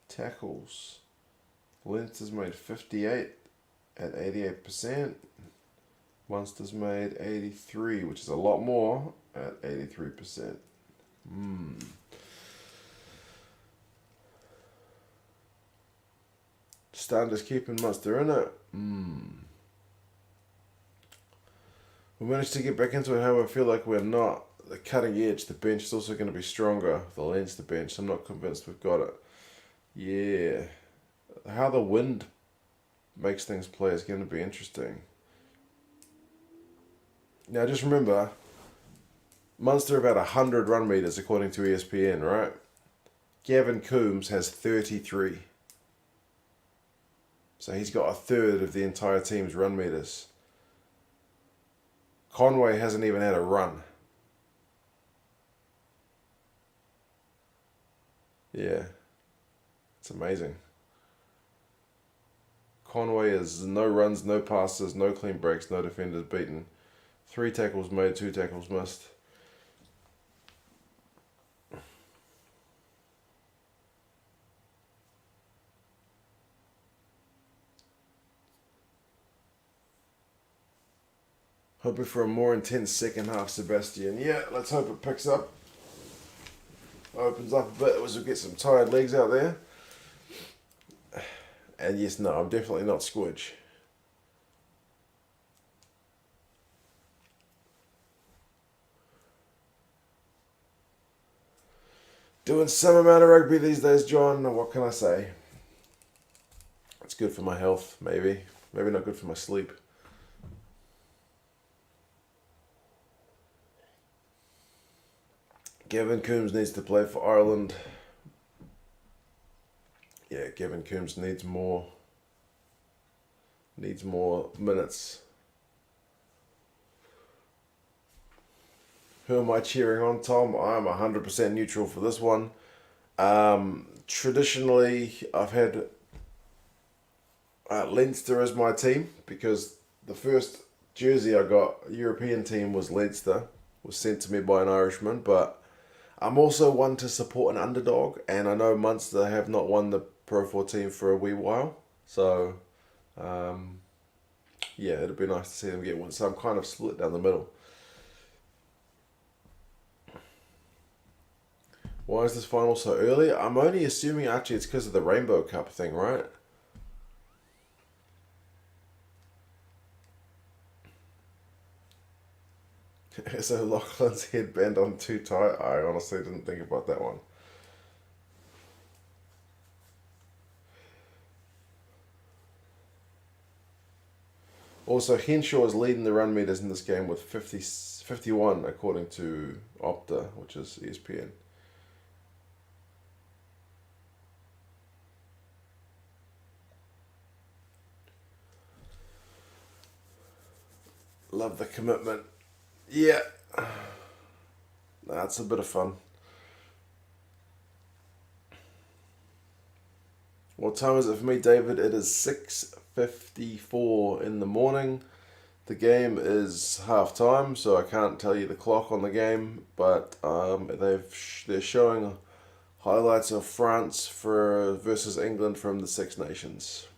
Tackles. Leinster's made 58 at 88%. Munster's made 83, which is a lot more, at 83%. Standards keeping Munster in it. We managed to get back into it, however, I feel like we're not. the cutting edge. The bench is also going to be stronger. The Leinster bench. I'm not convinced we've got it. Yeah. How the wind makes things play is going to be interesting. Now just remember, Munster have had 100 run meters according to ESPN, right? Gavin Coombs has 33. So he's got a third of the entire team's run meters. Conway hasn't even had a run. Yeah. It's amazing. Conway is no runs, no passes, no clean breaks, no defenders beaten. 3 tackles made, 2 tackles missed. Hoping for a more intense second half, Sebastian. Yeah, let's hope it picks up. Opens up a bit as we get some tired legs out there. And yes, no, I'm definitely not Squidge. Doing some amount of rugby these days, John. What can I say? It's good for my health, maybe. Maybe not good for my sleep. Gavin Coombs needs to play for Ireland. Yeah, Gavin Coombs needs more minutes. Who am I cheering on, Tom? I'm 100% neutral for this one. Traditionally, I've had Leinster as my team because the first jersey I got, European team, was Leinster. Was sent to me by an Irishman, but I'm also one to support an underdog, and I know Munster have not won the Pro 14 for a wee while, so yeah, it'd be nice to see them get one. So I'm kind of split down the middle. Why is this final so early? I'm only assuming actually it's because of the Rainbow Cup thing, right? So Lachlan's headband on too tight. I honestly didn't think about that one. Also, Henshaw is leading the run meters in this game with 51 according to Opta, which is ESPN. Love the commitment. Yeah. That's a bit of fun. What time is it for me, David? It is 6:54 in the morning. The game is half time, so I can't tell you the clock on the game, but they're showing highlights of France versus England from the Six Nations.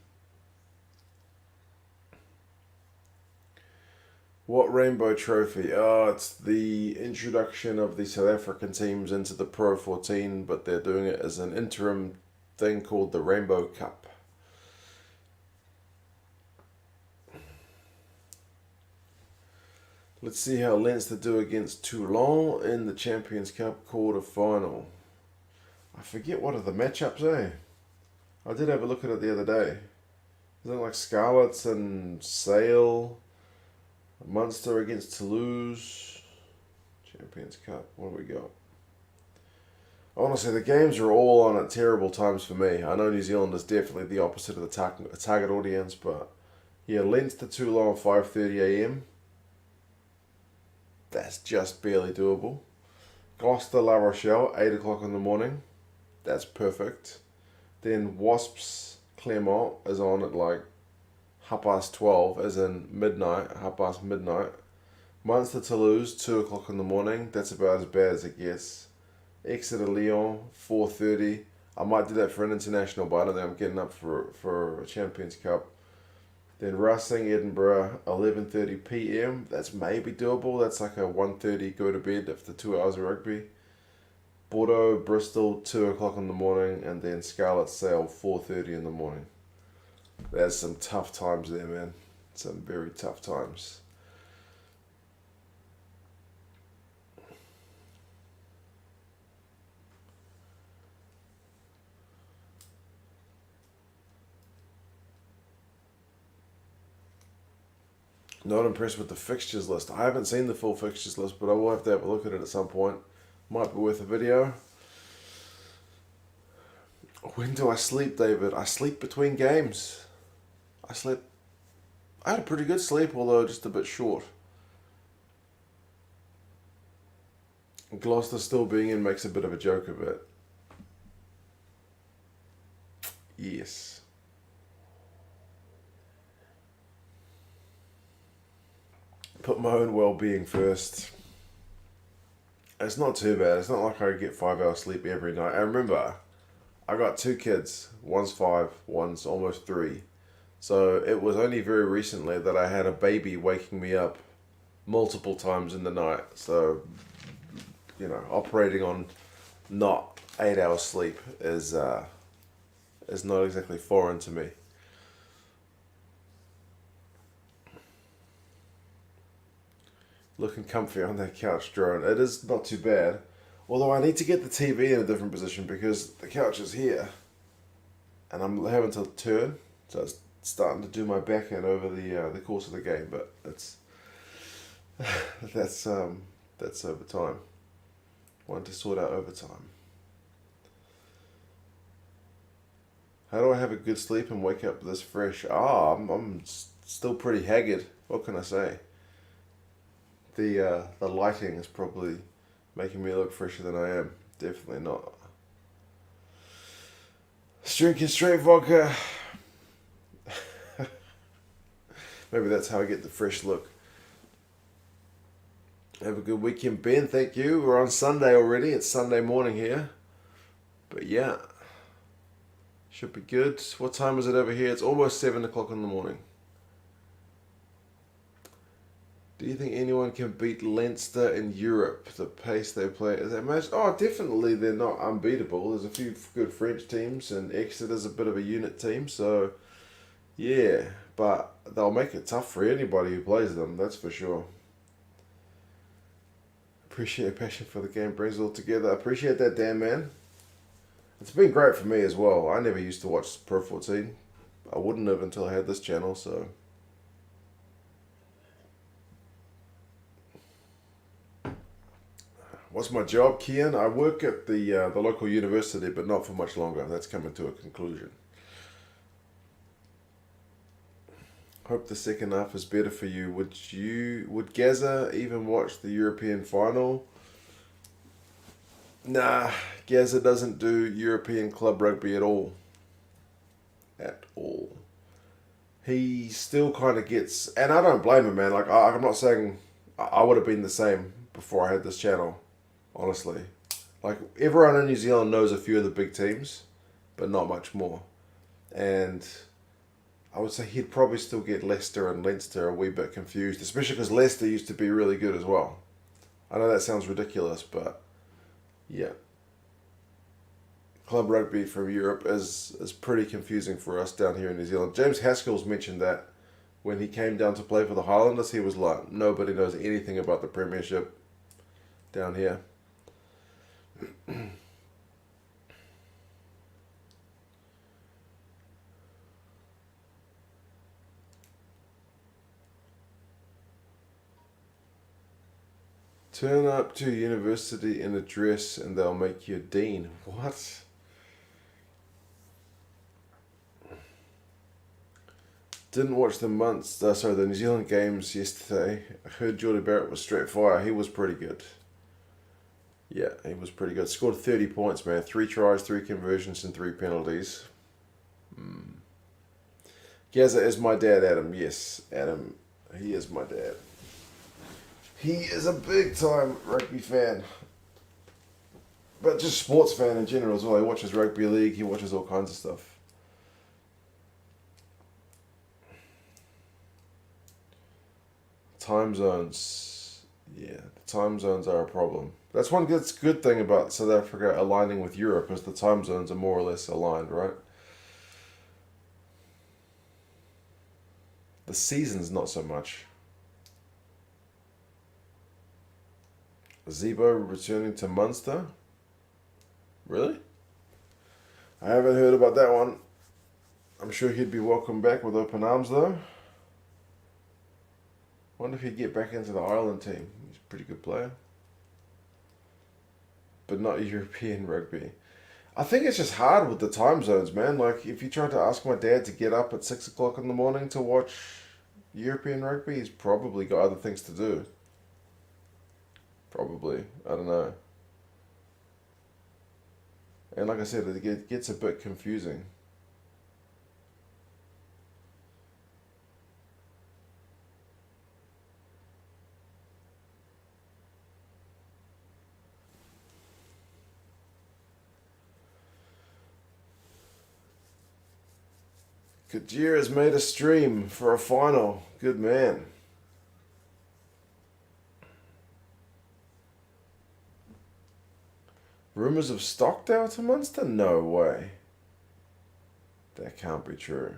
What Rainbow Trophy? Oh, it's the introduction of the South African teams into the Pro 14, but they're doing it as an interim thing called the Rainbow Cup. Let's see how Leinster do against Toulon in the Champions Cup quarter final. I forget what are the matchups, eh? I did have a look at it the other day. Isn't it like Scarlets and Sale? Munster against Toulouse. Champions Cup. What do we got? Honestly, the games are all on at terrible times for me. I know New Zealand is definitely the opposite of the target audience, but yeah, Leinster Toulon 5:30 a.m. That's just barely doable. Gloucester La Rochelle 8 o'clock in the morning. That's perfect. Then Wasps Clermont is on at like 12:30, as in midnight, midnight. Munster Toulouse 2 o'clock in the morning. That's about as bad as it gets. Exeter Lyon 4:30. I might do that for an international, but I don't think I'm getting up for a Champions Cup. Then Racing Edinburgh 11:30 p.m. That's maybe doable. That's like a 1:30 go to bed after 2 hours of rugby. Bordeaux Bristol 2 o'clock in the morning, and then Scarlet Sale 4:30 in the morning. There's some tough times there, man. Some very tough times. Not impressed with the fixtures list. I haven't seen the full fixtures list, but I will have to have a look at it at some point. Might be worth a video. When do I sleep, David? I sleep between games. I had a pretty good sleep, although just a bit short. Gloucester still being in makes a bit of a joke of it. Yes. Put my own well-being first. It's not too bad. It's not like I get 5 hours sleep every night. And remember, I got 2 kids. One's 5, one's almost 3. So it was only very recently that I had a baby waking me up multiple times in the night. So, operating on not 8 hours sleep is not exactly foreign to me. Looking comfy on that couch, Drone. It is not too bad. Although I need to get the TV in a different position because the couch is here. And I'm having to turn. So it's starting to do my back in over the course of the game. But that's over time. Want to sort out over time. How do I have a good sleep and wake up this fresh? I'm still pretty haggard. What can I say? The lighting is probably making me look fresher than I am. Definitely not. Drinking straight vodka. Maybe that's how I get the fresh look. Have a good weekend, Ben. Thank you. We're on Sunday already. It's Sunday morning here. But yeah. Should be good. What time is it over here? It's almost 7 o'clock in the morning. Do you think anyone can beat Leinster in Europe? The pace they play is that much? Oh, definitely they're not unbeatable. There's a few good French teams, and Exeter's a bit of a unit team, so yeah. But they'll make it tough for anybody who plays them, that's for sure. Appreciate your passion for the game, brings it all together. Appreciate that, Dan, man. It's been great for me as well. I never used to watch Pro 14. I wouldn't have until I had this channel, so... What's my job, Kian? I work at the local university, but not for much longer. That's coming to a conclusion. Hope the second half is better for you. Would Gaza even watch the European final? Nah, Gaza doesn't do European club rugby at all. At all. He still kind of gets, and I don't blame him, man. Like I'm not saying I would have been the same before I had this channel. Honestly, like everyone in New Zealand knows a few of the big teams, but not much more. And I would say he'd probably still get Leicester and Leinster a wee bit confused, especially because Leicester used to be really good as well. I know that sounds ridiculous, but yeah. Club rugby from Europe is pretty confusing for us down here in New Zealand. James Haskell's mentioned that when he came down to play for the Highlanders, he was like, nobody knows anything about the Premiership down here. Turn up to university in a dress and they'll make you a dean. What? Didn't watch the the New Zealand games yesterday. I heard Jordy Barrett was straight fire. He was pretty good. Yeah, he was pretty good. Scored 30 points, man. 3 tries, 3 conversions, and 3 penalties. Gaza is my dad, Adam. Yes, Adam. He is my dad. He is a big time rugby fan. But just sports fan in general as well. He watches rugby league. He watches all kinds of stuff. Time zones. Yeah, the time zones are a problem. That's one good thing about South Africa aligning with Europe is the time zones are more or less aligned, right? The seasons not so much. Zebo returning to Munster? Really? I haven't heard about that one. I'm sure he'd be welcome back with open arms though. Wonder if he'd get back into the Ireland team. He's a pretty good player. But not European rugby. I think it's just hard with the time zones, man. Like, if you tried to ask my dad to get up at 6 o'clock in the morning to watch European rugby, he's probably got other things to do. Probably. I don't know. And like I said, it gets a bit confusing. Kajir has made a stream for a final. Good man. Rumours of Stockdale to Munster? No way. That can't be true.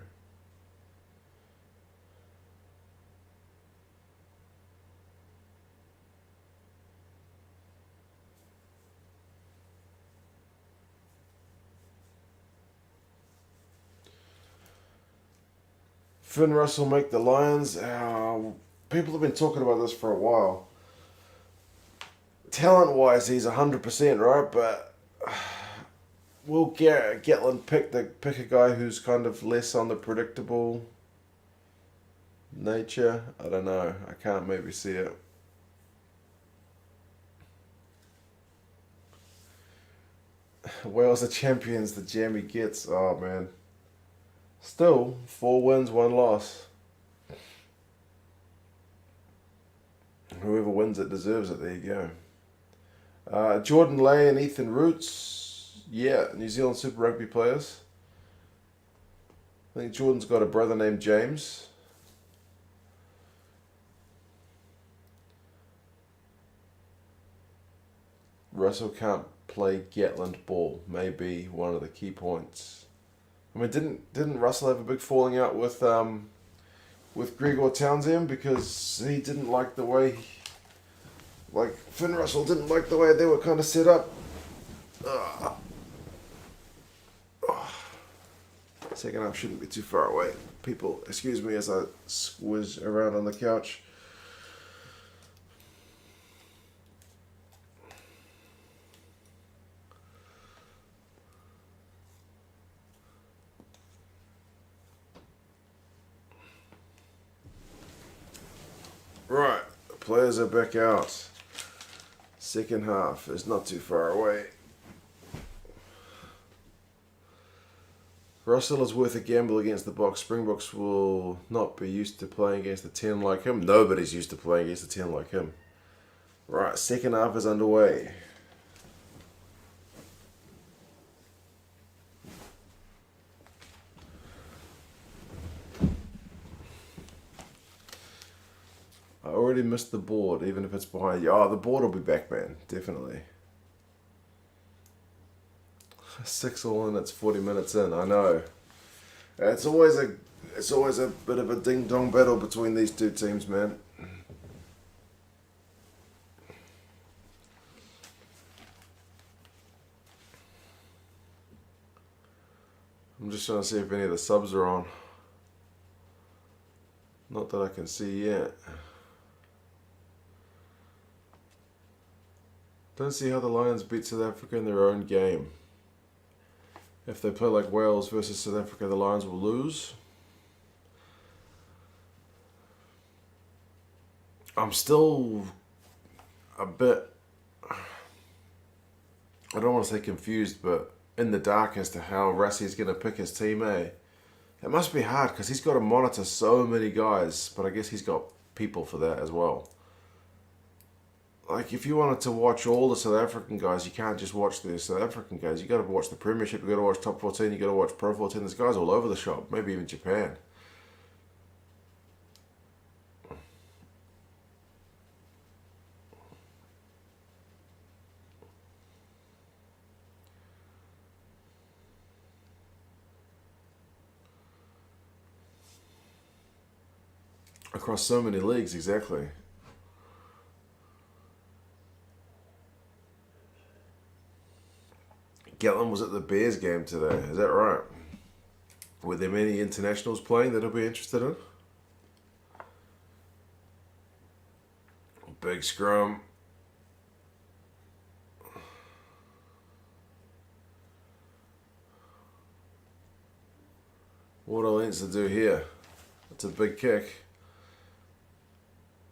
Finn Russell make the Lions. People have been talking about this for a while. Talent-wise, he's 100%, right? But will Gatland pick a guy who's kind of less on the predictable nature? I don't know. I can't maybe see it. Wales are champions. The jammy gets. Oh man. Still, 4 wins, 1 loss. Whoever wins it deserves it. There you go. Jordan Lay and Ethan Roots. Yeah, New Zealand Super Rugby players. I think Jordan's got a brother named James. Russell can't play Gatland ball. Maybe one of the key points. I mean, didn't Russell have a big falling out with Gregor Townsend because he didn't like the way, like Finn Russell didn't like the way they were kind of set up. Second half shouldn't be too far away. People, excuse me as I squiz around on the couch. Right, the players are back out. Second half is not too far away. Russell is worth a gamble against the Box. Springboks will not be used to playing against a 10 like him. Nobody's used to playing against a 10 like him. Right, second half is underway. I already missed the board, even if it's behind you. Oh, the board will be back, man. Definitely. 6-all and it's 40 minutes in. I know. It's always a bit of a ding-dong battle between these two teams, man. I'm just trying to see if any of the subs are on. Not that I can see yet. Don't see how the Lions beat South Africa in their own game. If they play like Wales versus South Africa, the Lions will lose. I'm still a bit, I don't want to say confused, but in the dark as to how Rassie's going to pick his team, eh? It must be hard because he's got to monitor so many guys, but I guess he's got people for that as well. Like, if you wanted to watch all the South African guys, you can't just watch the South African guys. You got to watch the Premiership, you got to watch Top 14, you got to watch Pro 14. There's guys all over the shop, maybe even Japan. Across so many leagues, exactly. Gatland was at the Bears game today, is that right? Were there many internationals playing that I'll be interested in? big scrum. What do Leinster do here? It's a big kick.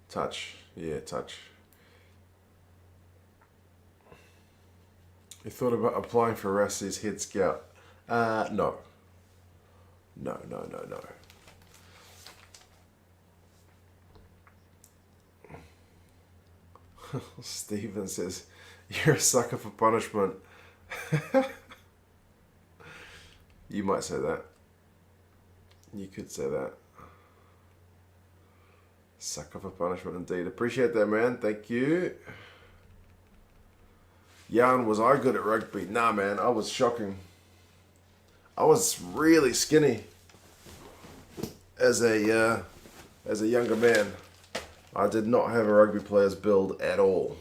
Touch. Yeah, touch. You thought about applying for Rassie's head scout? No. No. Stephen says, you're a sucker for punishment. You might say that. You could say that. Sucker for punishment indeed. Appreciate that, man. Thank you. Jan, was I good at rugby? Nah, man. I was shocking. I was really skinny as a younger man. I did not have a rugby player's build at all.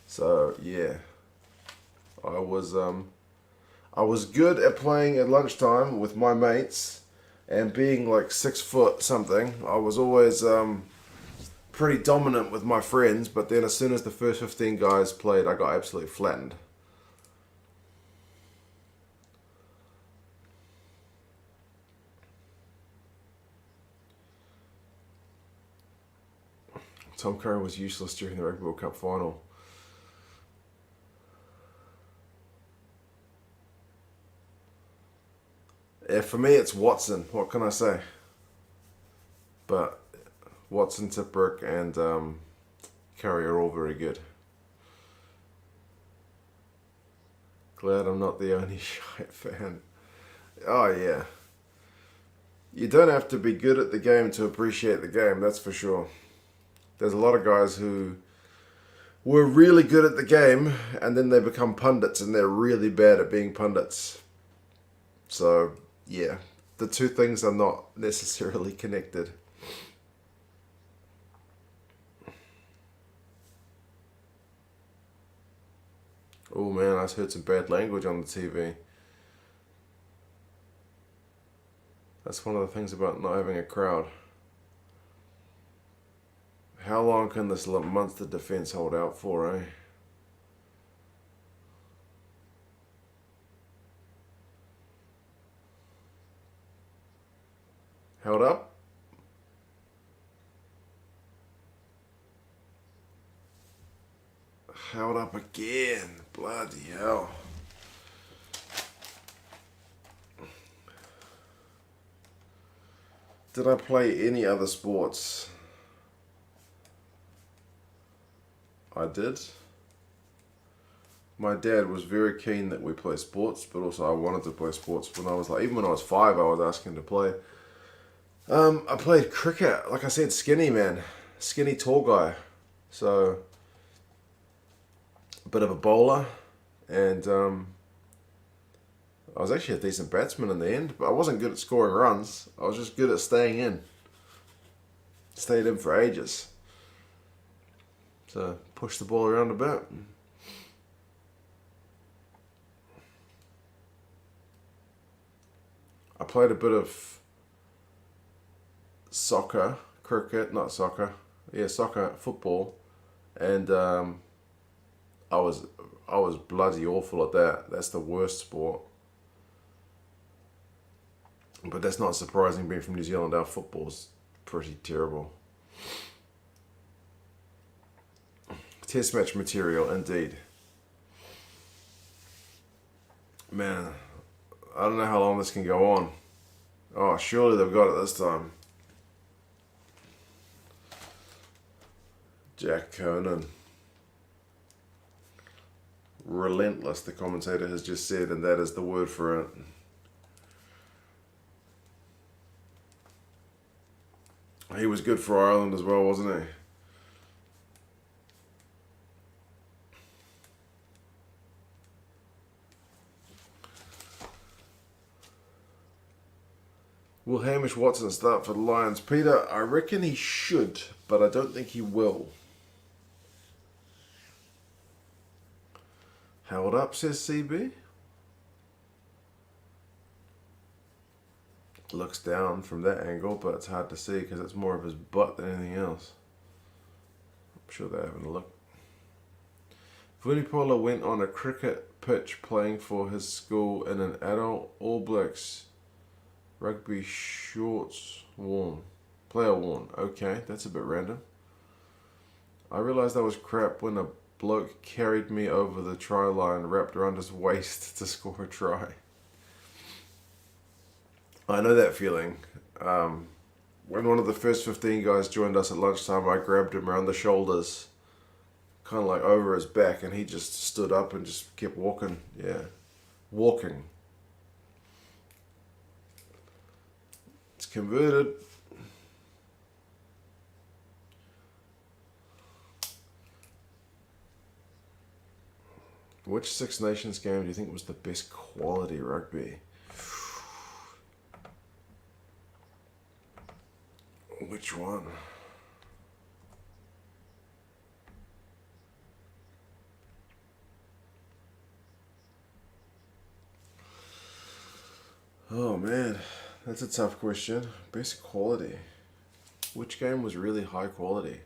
So yeah, I was good at playing at lunchtime with my mates, and being like 6 foot something, I was always pretty dominant with my friends. But then as soon as the first 15 guys played, I got absolutely flattened. Tom Curry was useless during the Rugby World Cup final. Yeah, for me it's Watson. What can I say? But Watson, Tipuric, and Curry are all very good. Glad I'm not the only shite fan. Oh yeah. You don't have to be good at the game to appreciate the game, that's for sure. There's a lot of guys who were really good at the game and then they become pundits and they're really bad at being pundits. So, yeah, the two things are not necessarily connected. Oh man, I heard some bad language on the TV. That's one of the things about not having a crowd. How long can this Munster defence hold out for, eh? Held up? Held up again. Bloody hell. Did I play any other sports? I did. My dad was very keen that we play sports, but also I wanted to play sports when I was even when I was 5, I was asking to play. I played cricket, like I said, skinny man, skinny tall guy. So, a bit of a bowler, and I was actually a decent batsman in the end, but I wasn't good at scoring runs. I was just good at staying in. Stayed in for ages. So, push the ball around a bit. I played a bit of soccer, soccer, football, and I was bloody awful at that. That's the worst sport. But that's not surprising, being from New Zealand. Our football's pretty terrible. Test match material, indeed. Man, I don't know how long this can go on. Oh, surely they've got it this time. Jack Conan. Relentless, the commentator has just said, and that is the word for it. He was good for Ireland as well, wasn't he? Will Hamish Watson start for the Lions? Peter, I reckon he should, but I don't think he will. Held up, says CB. looks down from that angle, but it's hard to see because it's more of his butt than anything else. I'm sure they're having a look. Vunipola went on a cricket pitch playing for his school in an adult All Blacks rugby shorts worn. Player worn. Okay, that's a bit random. I realised I was crap when a bloke carried me over the try line wrapped around his waist to score a try. I know that feeling. When one of the first 15 guys joined us at lunchtime, I grabbed him around the shoulders, kind of like over his back, and he just stood up and just kept walking. Yeah, walking. It's converted. Which Six Nations game do you think was the best quality rugby? Which one? Oh man, that's a tough question. Best quality. Which game was really high quality?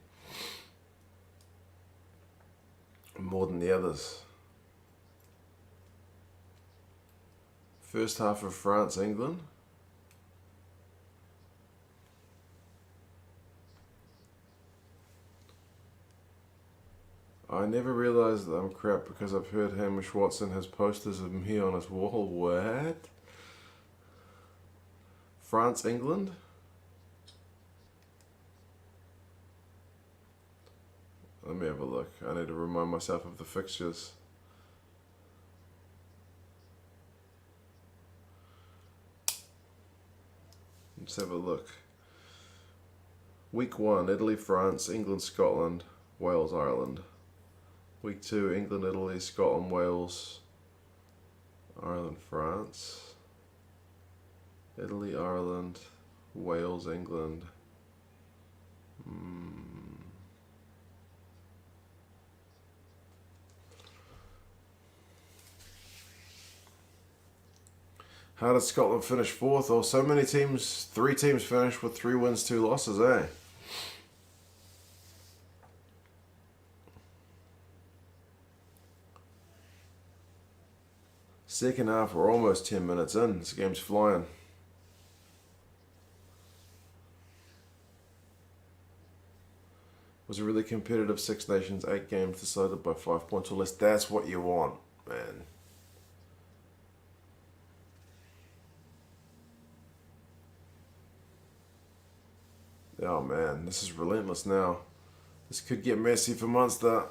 More than the others. First half of France, England. I never realised that I'm crap because I've heard Hamish Watson has posters of me on his wall. What? France, England? Let me have a look. I need to remind myself of the fixtures. Let's have a look. Week 1, Italy, France, England, Scotland, Wales, Ireland. Week 2, England, Italy, Scotland, Wales, Ireland, France. Italy, Ireland, Wales, England. How did Scotland finish 4th? Oh, so many teams, 3 teams finished with 3 wins, 2 losses, eh? Second half, we're almost 10 minutes in. This game's flying. It was a really competitive Six Nations, 8 games decided by 5 points or less. That's what you want, man. Oh man, this is relentless now. This could get messy for Munster.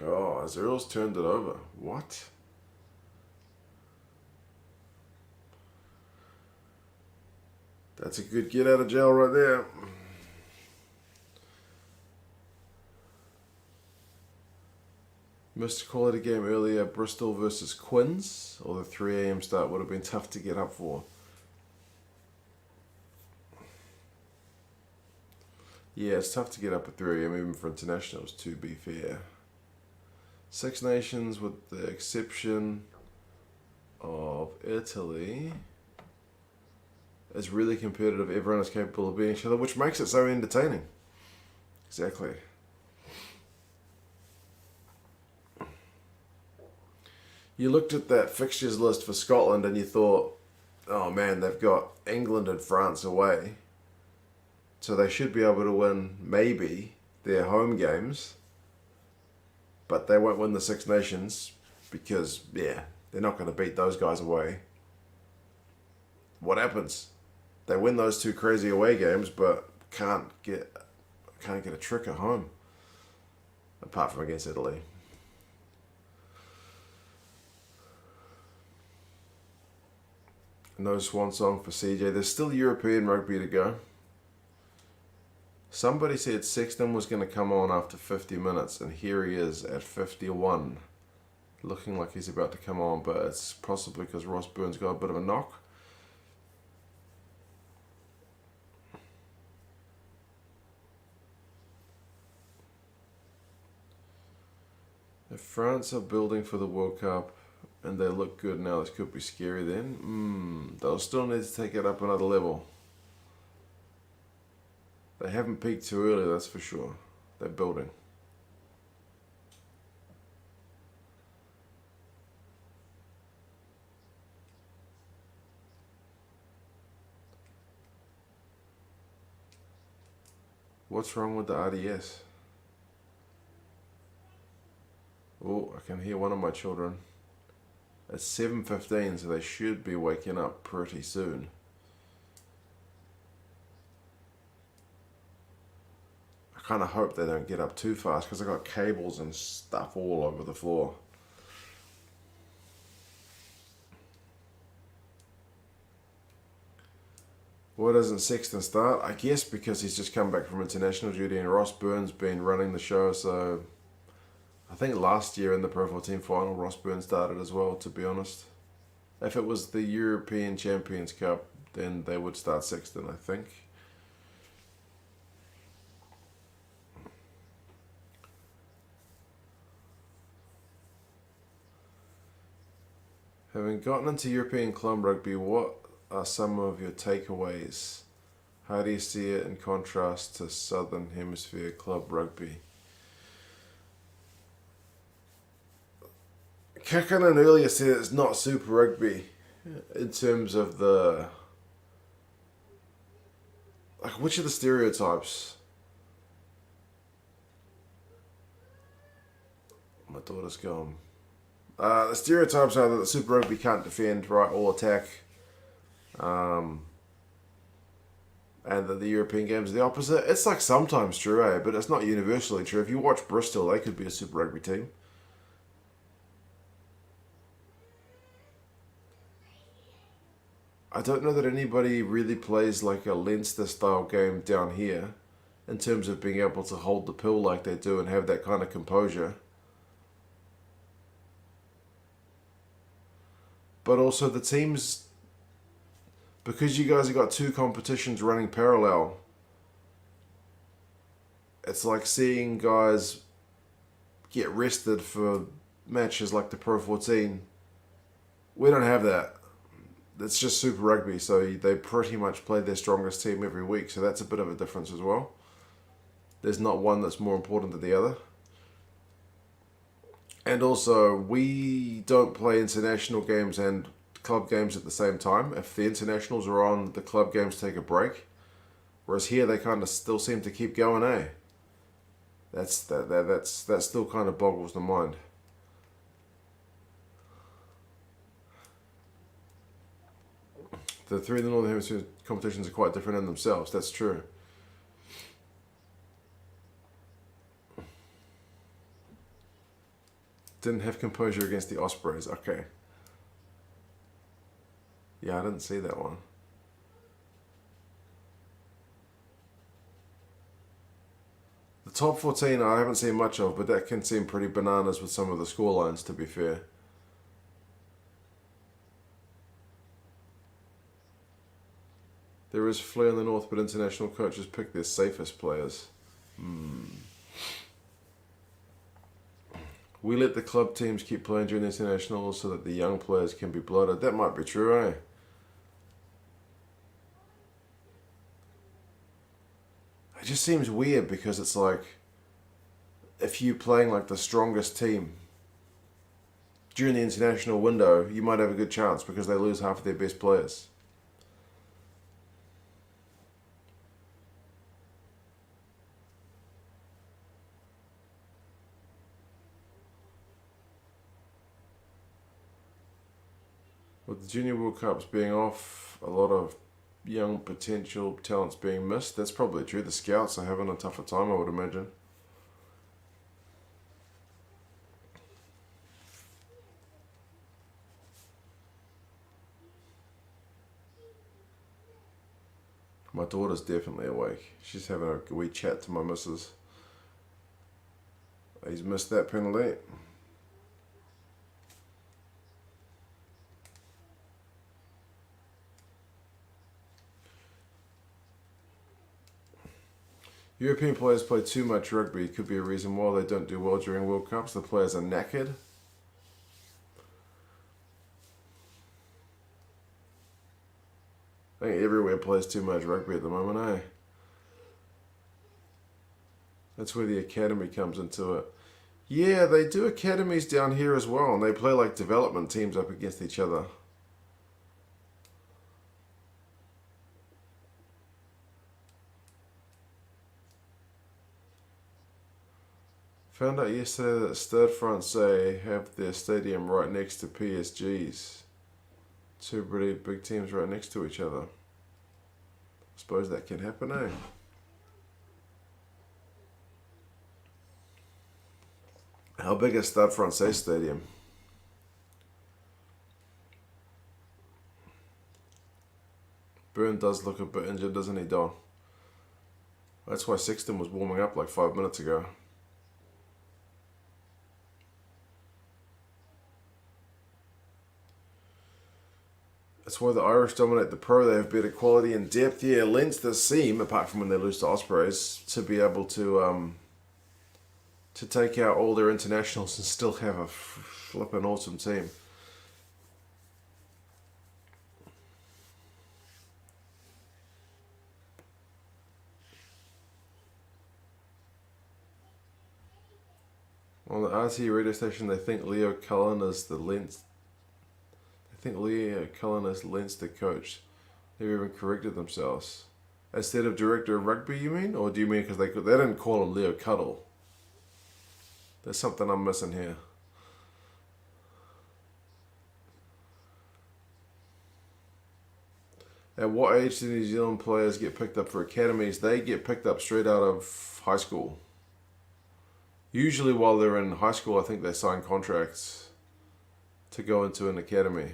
Oh, has Earls turned it over? What? That's a good get out of jail right there. Missed a quality game earlier, Bristol versus Quins. Or the 3 a.m. start would have been tough to get up for. Yeah, it's tough to get up at 3 a.m. even for internationals, to be fair. Six Nations, with the exception of Italy, is really competitive. Everyone is capable of beating each other, which makes it so entertaining. Exactly. You looked at that fixtures list for Scotland and you thought, oh man, they've got England and France away. So they should be able to win, maybe, their home games. But they won't win the Six Nations because, yeah, they're not going to beat those guys away. What happens? They win those 2 crazy away games, but can't get a trick at home. Apart from against Italy. No swan song for CJ. There's still European rugby to go. Somebody said Sexton was going to come on after 50 minutes, and here he is at 51. Looking like he's about to come on, but it's possibly because Ross Burns got a bit of a knock. If France are building for the World Cup and they look good now, this could be scary then. They'll still need to take it up another level. They haven't peaked too early, that's for sure. They're building. What's wrong with the RDS? Oh, I can hear one of my children. It's 7:15, so they should be waking up pretty soon. I kind of hope they don't get up too fast because I got cables and stuff all over the floor. Why doesn't Sexton start? I guess because he's just come back from international duty and Ross Byrne's been running the show, so I think last year in the Pro 14 final, Ross Byrne started as well, to be honest. If it was the European Champions Cup, then they would start Sexton, I think. Having gotten into European club rugby, what are some of your takeaways? How do you see it in contrast to Southern Hemisphere club rugby? Kickoff earlier said it's not super rugby in terms of the... Like, which are the stereotypes? My daughter's gone. The stereotypes are that the Super Rugby can't defend, right, or attack. And that the European games are the opposite. It's like sometimes true, but it's not universally true. If you watch Bristol, they could be a Super Rugby team. I don't know that anybody really plays like a Leinster style game down here in terms of being able to hold the pill like they do and have that kind of composure. But also the teams, because you guys have got two competitions running parallel, it's like seeing guys get rested for matches like the Pro 14. We don't have that. It's just Super Rugby, so they pretty much play their strongest team every week, so that's a bit of a difference as well. There's not one that's more important than the other. And also, we don't play international games and club games at the same time. If the internationals are on, the club games take a break. Whereas here, they kind of still seem to keep going, That still kind of boggles the mind. The three of the Northern Hemisphere competitions are quite different in themselves. That's true. Didn't have composure against the Ospreys. Okay. Yeah, I didn't see that one. The top 14 I haven't seen much of, but that can seem pretty bananas with some of the scorelines, to be fair. There is flair in the north, but international coaches pick their safest players. We let the club teams keep playing during the internationals so that the young players can be blooded. That might be true, It just seems weird because it's like, if you're playing like the strongest team during the international window, you might have a good chance because they lose half of their best players. With the Junior World Cups being off, a lot of young potential talents being missed. That's probably true. The scouts are having a tougher time, I would imagine. My daughter's definitely awake. She's having a wee chat to my missus. He's missed that penalty. European players play too much rugby. Could be a reason why they don't do well during World Cups. The players are knackered. I think everywhere plays too much rugby at the moment, eh? That's where the academy comes into it. Yeah, they do academies down here as well, and they play like development teams up against each other. Found out yesterday that Stade Francais have their stadium right next to PSG's. Two pretty big teams right next to each other. I suppose that can happen, eh? How big is Stade Francais stadium? Byrne does look a bit injured, doesn't he, Don? That's why Sexton was warming up like 5 minutes ago. That's why the Irish dominate the Pro. They have better quality and depth. Yeah, Leinster seem, apart from when they lose to Ospreys, to be able to take out all their internationals and still have a flippin' awesome team. On the RT radio station, they think Leo Cullen is the Leinster. They think Leo Cullen is Leinster coach. They've even corrected themselves. Instead of director of rugby, you mean? Or do you mean because they didn't call him Leo Cuddle? There's something I'm missing here. At what age do New Zealand players get picked up for academies? They get picked up straight out of high school. Usually while they're in high school, I think they sign contracts to go into an academy.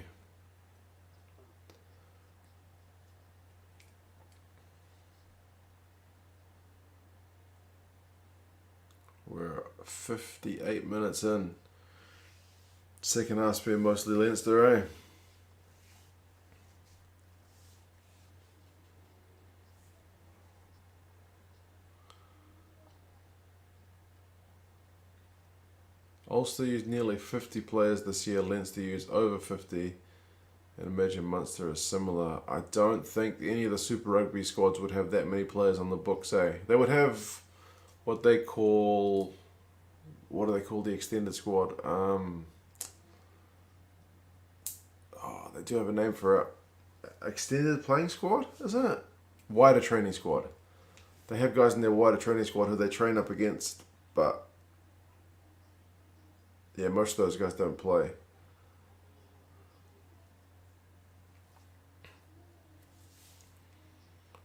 We're 58 minutes in. Second half's been mostly Leinster, eh? Ulster used nearly 50 players this year. Leinster used over 50. And imagine Munster is similar. I don't think any of the Super Rugby squads would have that many players on the books, eh? They would have what they call... What do they call the extended squad? They do have a name for it. Extended playing squad, isn't it? Wider training squad. They have guys in their wider training squad who they train up against, but yeah, most of those guys don't play.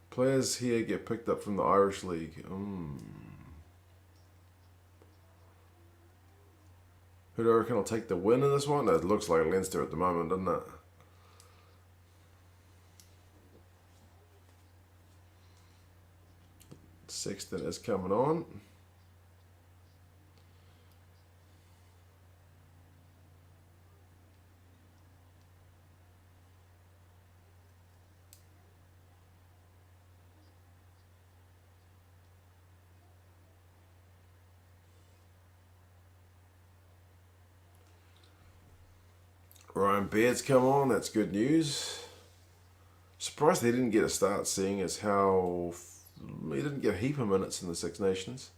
Players here get picked up from the Irish League. Who do I reckon will take the win in this one? It looks like Leinster at the moment, doesn't it? Sexton is coming on. Ryan Baird's come on, that's good news. Surprised he didn't get a start, seeing as how he didn't get a heap of minutes in the Six Nations.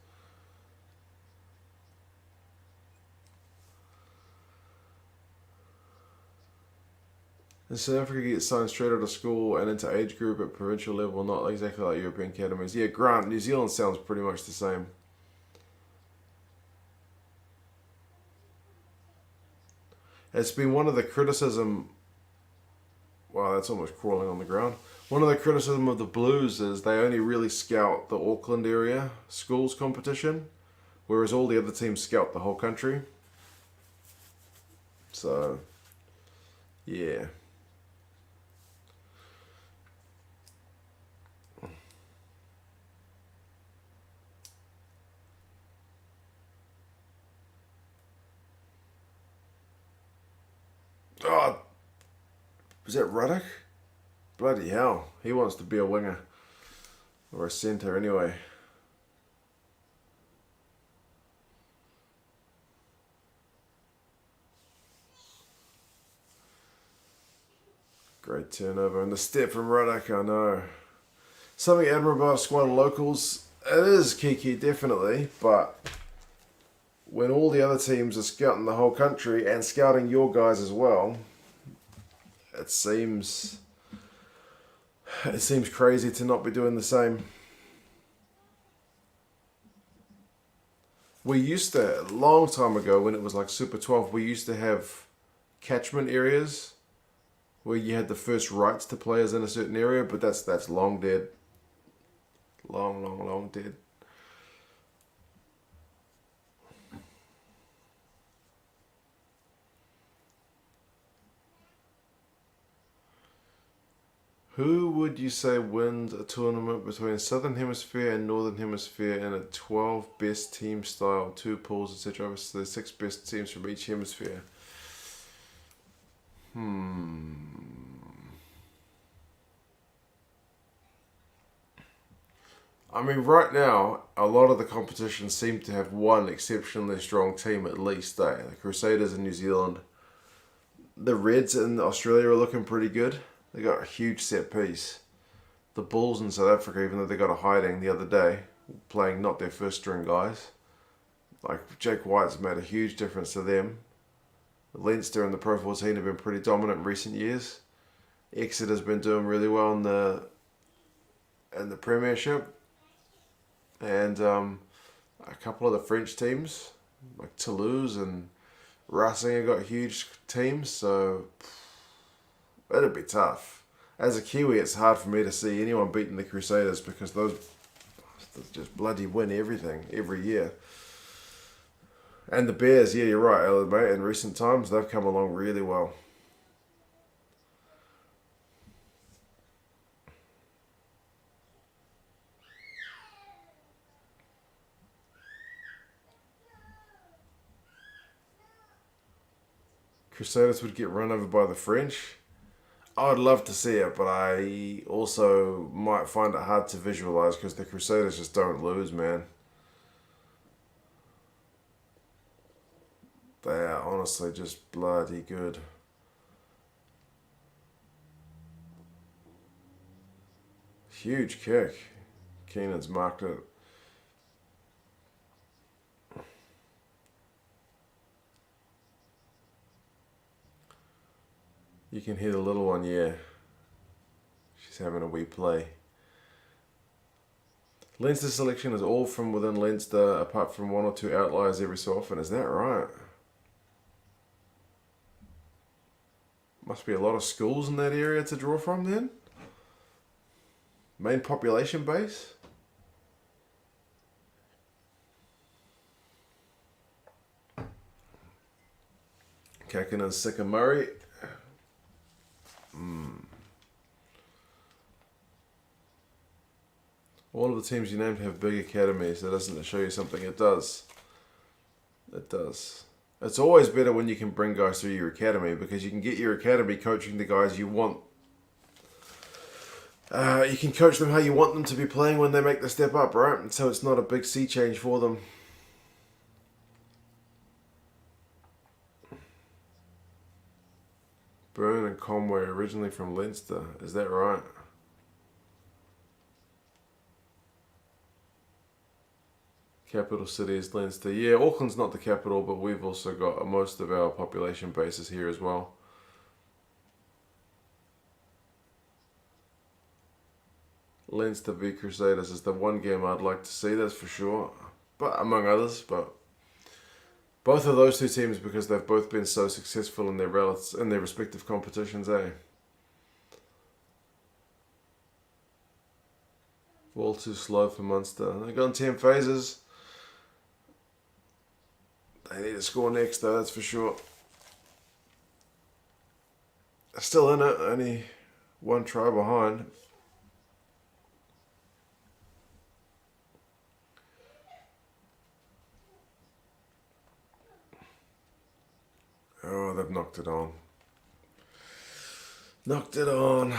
In South Africa, he gets signed straight out of school and into age group at provincial level, not exactly like European academies. Yeah, Grant, New Zealand sounds pretty much the same. It's been one of the criticism... Wow, that's almost crawling on the ground. One of the criticism of the Blues is they only really scout the Auckland area schools competition, whereas all the other teams scout the whole country. So, yeah. Oh, was that Ruddock? Bloody hell. He wants to be a winger. Or a centre anyway. Great turnover. And the step from Ruddock, I know. Something admirable about squad locals. It is, Kiki, definitely. But when all the other teams are scouting the whole country and scouting your guys as well, it seems crazy to not be doing the same. We used to, a long time ago when it was like Super 12, we used to have catchment areas where you had the first rights to players in a certain area, but that's long dead. Long dead. Who would you say wins a tournament between Southern Hemisphere and Northern Hemisphere in a 12 best team style, 2 pools, etc.? Obviously, the 6 best teams from each hemisphere. I mean, right now, a lot of the competitions seem to have one exceptionally strong team at least. The Crusaders in New Zealand. The Reds in Australia are looking pretty good. They got a huge set piece. The Bulls in South Africa, even though they got a hiding the other day, playing not their first string guys. Like, Jake White's made a huge difference to them. Leinster and the Pro 14 have been pretty dominant in recent years. Exeter's been doing really well in the Premiership. And a couple of the French teams, like Toulouse and Racing, have got huge teams, so it'll be tough. As a Kiwi, it's hard for me to see anyone beating the Crusaders because those just bloody win everything every year. And the Bears, yeah, you're right, Ellen, mate. In recent times, they've come along really well. Crusaders would get run over by the French. I would love to see it, but I also might find it hard to visualise because the Crusaders just don't lose, man. They are honestly just bloody good. Huge kick. Keenan's marked it. You can hear the little one, yeah. She's having a wee play. Leinster selection is all from within Leinster, apart from 1 or 2 outliers every so often. Is that right? Must be a lot of schools in that area to draw from then? Main population base? Kakin and Sikamurray. All of the teams you named have big academies. That doesn't show you something. It does. It does. It's always better when you can bring guys through your academy because you can get your academy coaching the guys you want. You can coach them how you want them to be playing when they make the step up, right? And so it's not a big sea change for them. Byrne and Conway originally from Leinster. Is that right? Capital city is Leinster. Yeah, Auckland's not the capital, but we've also got most of our population bases here as well. Leinster v Crusaders is the one game I'd like to see, that's for sure. But among others, but both of those two teams because they've both been so successful in their respective competitions, eh? All too slow for Munster. They've gone 10 phases. They need to score next though, that's for sure. They're still in it, only 1 try behind. Oh, they've knocked it on. Knocked it on.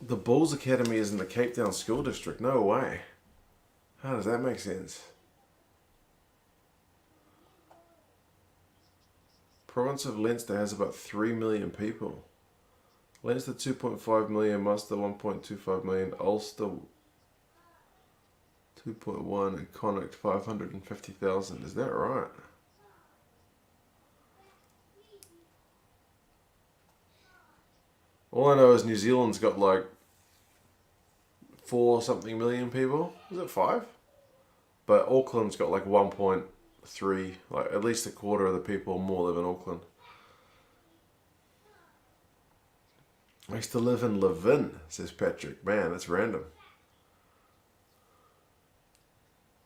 The Bulls Academy is in the Cape Town School District. No way. How does that make sense? Province of Leinster has about 3 million people. Leinster 2.5 million, Munster 1.25 million, Ulster 2.1 and Connacht 550,000. Is that right? All I know is New Zealand's got like 4 something million people. Is it 5? But Auckland's got like 1.3, like at least a quarter of the people more live in Auckland. I used to live in Levin, says Patrick. Man, that's random.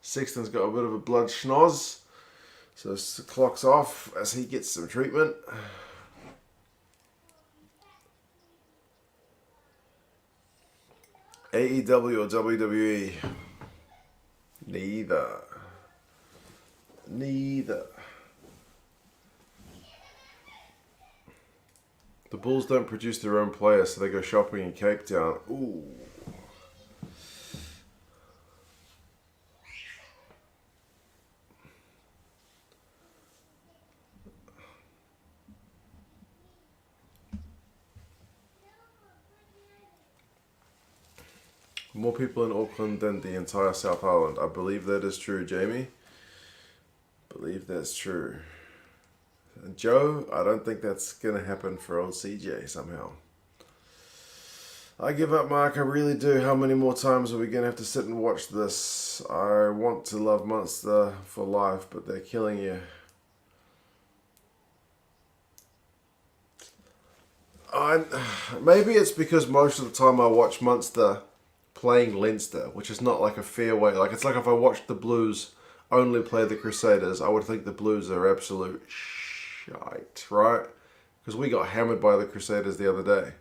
Sexton's got a bit of a blood schnoz, so the clock's off as he gets some treatment. AEW or WWE? Neither. The Bulls don't produce their own players, so they go shopping in Cape Town. Ooh. More people in Auckland than the entire South Island. I believe that is true, Jamie. Believe that's true. And Joe, I don't think that's going to happen for old CJ somehow. I give up, Mark. I really do. How many more times are we going to have to sit and watch this? I want to love Munster for life, but they're killing you. Maybe it's because most of the time I watch Munster playing Leinster, which is not like a fair way. Like, it's like if I watched the Blues only play the Crusaders, I would think the Blues are absolute shite, right? Because we got hammered by the Crusaders the other day.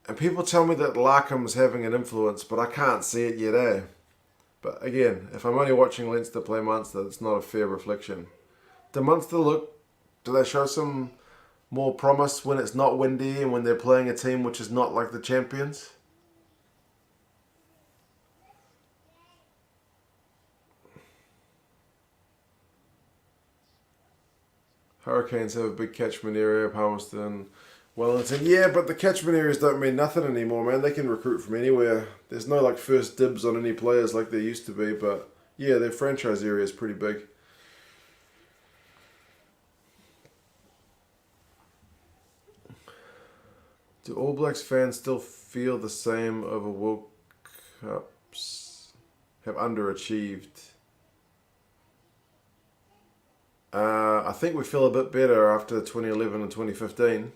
And people tell me that Larkham's having an influence, but I can't see it yet, eh? But again, if I'm only watching Leinster play Munster, it's not a fair reflection. Do they show some more promise when it's not windy and when they're playing a team which is not like the champions? Hurricanes have a big catchment area, Palmerston, Wellington. Yeah, but the catchment areas don't mean nothing anymore, man. They can recruit from anywhere. There's no like first dibs on any players like there used to be, but yeah, their franchise area is pretty big. Do All Blacks fans still feel the same over World Cups? Have underachieved? I think we feel a bit better after 2011 and 2015.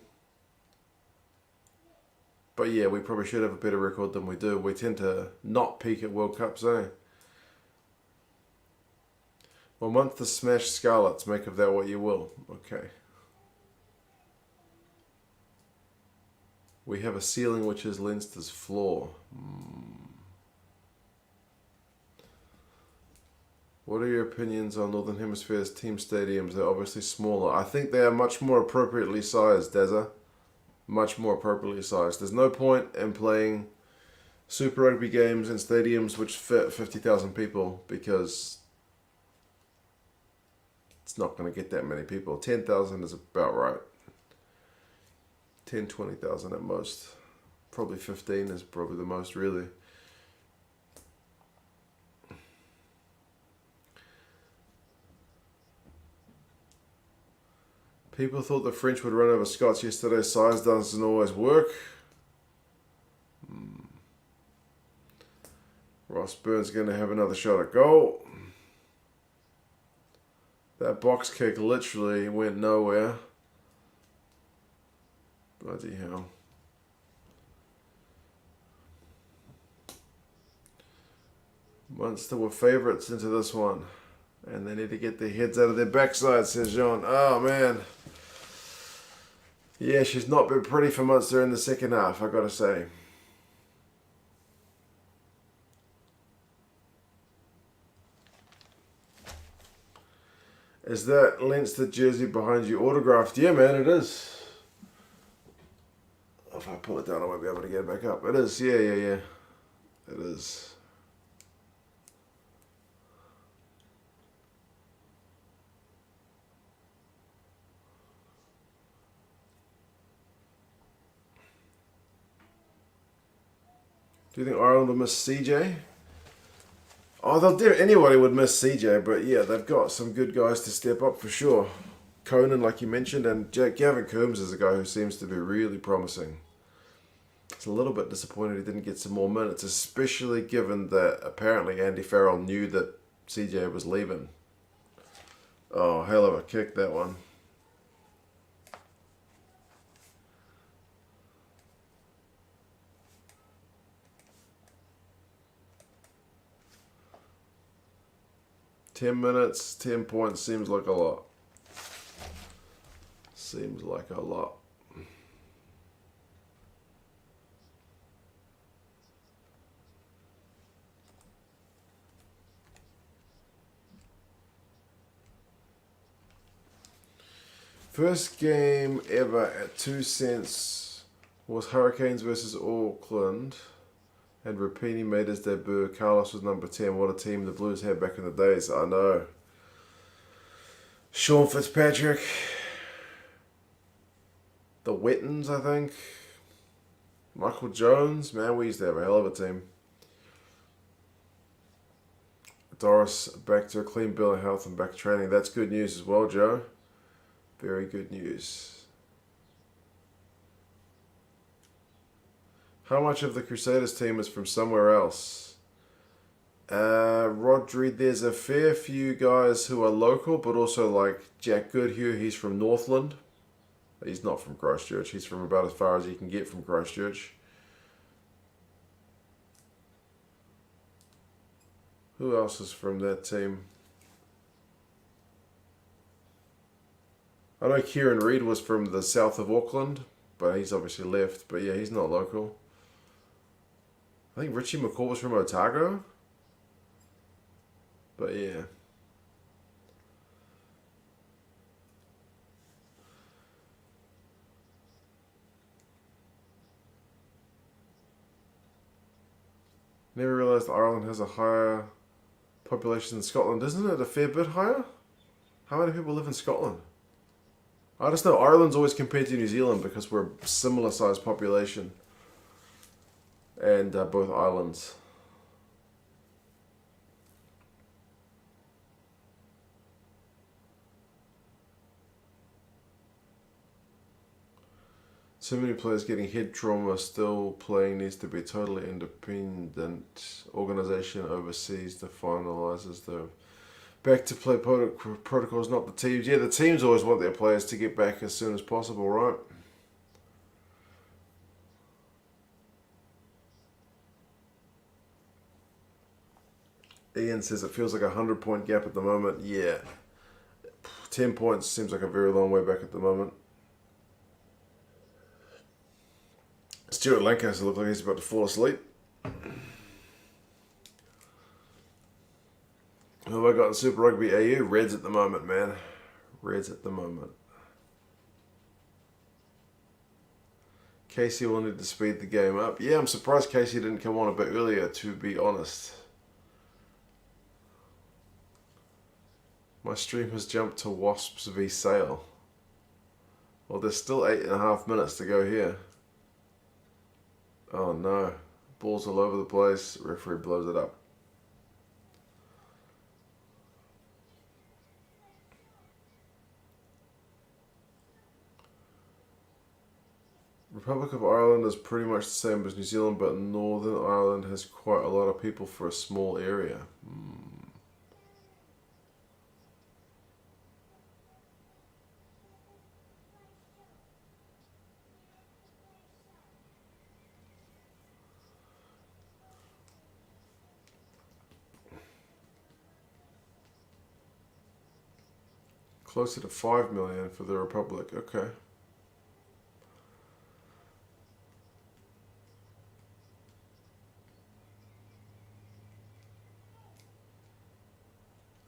But yeah, we probably should have a better record than we do. We tend to not peak at World Cups, eh? Well, Munster smash Scarlets, make of that what you will. Okay. We have a ceiling which is Leinster's floor. What are your opinions on Northern Hemisphere's team stadiums? They're obviously smaller. I think they are much more appropriately sized, Dazza. Much more appropriately sized. There's no point in playing Super Rugby games in stadiums which fit 50,000 people because it's not going to get that many people. 10,000 is about right. 10, 20,000 at most. Probably 15 is probably the most, really. People thought the French would run over Scots yesterday. Size doesn't always work. Ross Burns going to have another shot at goal. That box kick literally went nowhere. Bloody hell. Munster were favourites into this one. And they need to get their heads out of their backside, says Jean. Oh, man. Yeah, she's not been pretty for Munster in the second half, I gotta say. Is that Leinster jersey behind you autographed? Yeah, man, it is. If I pull it down, I won't be able to get it back up. It is, yeah. It is. Do you think Ireland will miss CJ? Oh, they'll do. Anybody would miss CJ, but yeah, they've got some good guys to step up for sure. Conan, like you mentioned, and Gavin Coombs is a guy who seems to be really promising. It's a little bit disappointed he didn't get some more minutes, especially given that apparently Andy Farrell knew that CJ was leaving. Oh, hell of a kick, that one. $10, 10 points seems like a lot. Seems like a lot. First game ever at 2 cents was Hurricanes versus Auckland. And Rapini made his debut. Carlos was number 10. What a team the Blues had back in the days. I know. Sean Fitzpatrick. The Wettons, I think. Michael Jones. Man, we used to have a hell of a team. Doris back to a clean bill of health and back to training. That's good news as well, Joe. Very good news. How much of the Crusaders team is from somewhere else? Rodri, there's a fair few guys who are local, but also like Jack Goodhue, he's from Northland. He's not from Christchurch. He's from about as far as you can get from Christchurch. Who else is from that team? I know Kieran Reid was from the south of Auckland, but he's obviously left. But yeah, he's not local. I think Richie McCaw was from Otago. But yeah. Never realised Ireland has a higher population than Scotland. Isn't it a fair bit higher? How many people live in Scotland? I just know Ireland's always compared to New Zealand because we're a similar sized population. And both islands. Too many players getting head trauma. Still playing needs to be totally independent organisation overseas that finalises the back to play protocols, not the teams. Yeah, the teams always want their players to get back as soon as possible, right? Ian says it feels like a 100-point gap at the moment. Yeah. 10 points seems like a very long way back at the moment. Stuart Lancaster looks like he's about to fall asleep. Who have I got in Super Rugby AU? Reds at the moment, man. Reds at the moment. Casey will need to speed the game up. Yeah, I'm surprised Casey didn't come on a bit earlier, to be honest. My stream has jumped to Wasps v Sale. Well, there's still 8.5 minutes to go here. Oh no. Balls all over the place. Referee blows it up. Republic of Ireland is pretty much the same as New Zealand, but Northern Ireland has quite a lot of people for a small area. Closer to 5 million for the Republic. Okay.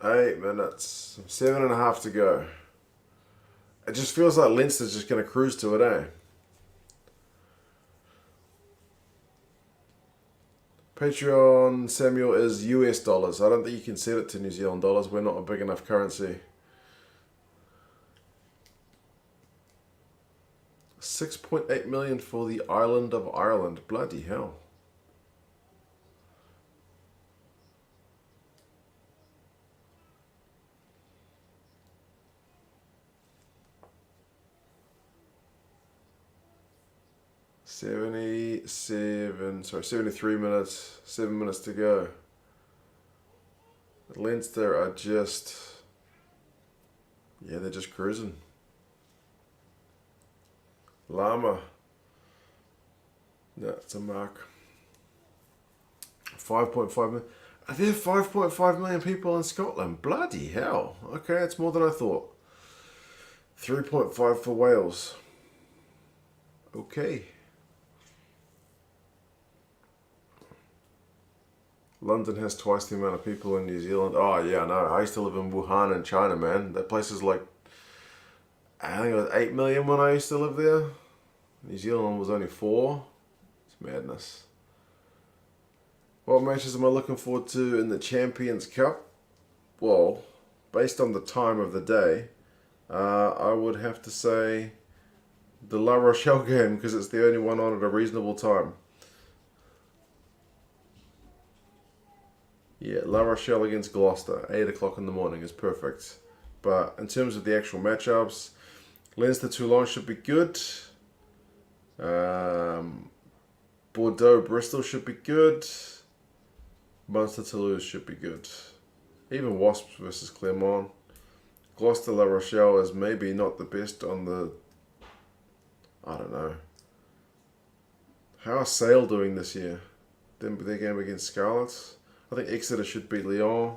Eight minutes. 7.5 to go. It just feels like Leinster's just going to cruise to it, eh? Patreon, Samuel, is US dollars. I don't think you can set it to New Zealand dollars. We're not a big enough currency. 6.8 million for the island of Ireland. Bloody hell. 73 minutes, 7 minutes to go. Leinster are just, they're just cruising. Llama, no, it's a mark. 5.5 million. Are there 5.5 million people in Scotland? Bloody hell. Okay, that's more than I thought. 3.5 for Wales. Okay. London has twice the amount of people in New Zealand. Oh, yeah, I know. I used to live in Wuhan in China, man. That place is like, I think it was 8 million when I used to live there. New Zealand was only 4. It's madness. What matches am I looking forward to in the Champions Cup? Well, based on the time of the day, I would have to say the La Rochelle game, because it's the only one on at a reasonable time. Yeah, La Rochelle against Gloucester, 8 o'clock in the morning is perfect. But in terms of the actual matchups, Leinster Toulon should be good. Bordeaux Bristol should be good. Munster Toulouse should be good. Even Wasps versus Clermont. Gloucester La Rochelle is maybe not the best on the, I don't know. How are Sale doing this year? Their game against Scarlets? I think Exeter should beat Lyon.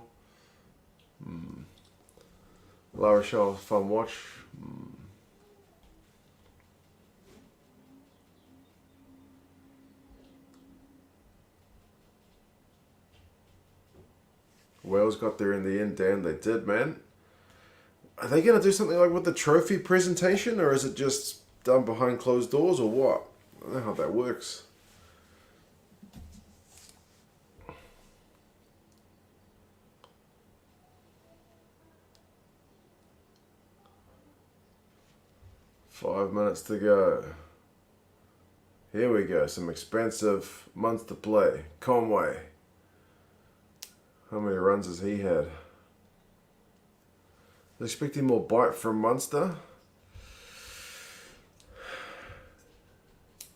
La Rochelle, fun watch. Wales got there in the end, Dan. They did, man. Are they going to do something like with the trophy presentation, or is it just done behind closed doors, or what? I don't know how that works. Five minutes to go. Here we go. Some expensive Munster play. Conway. How many runs has he had? Expecting more bite from Munster.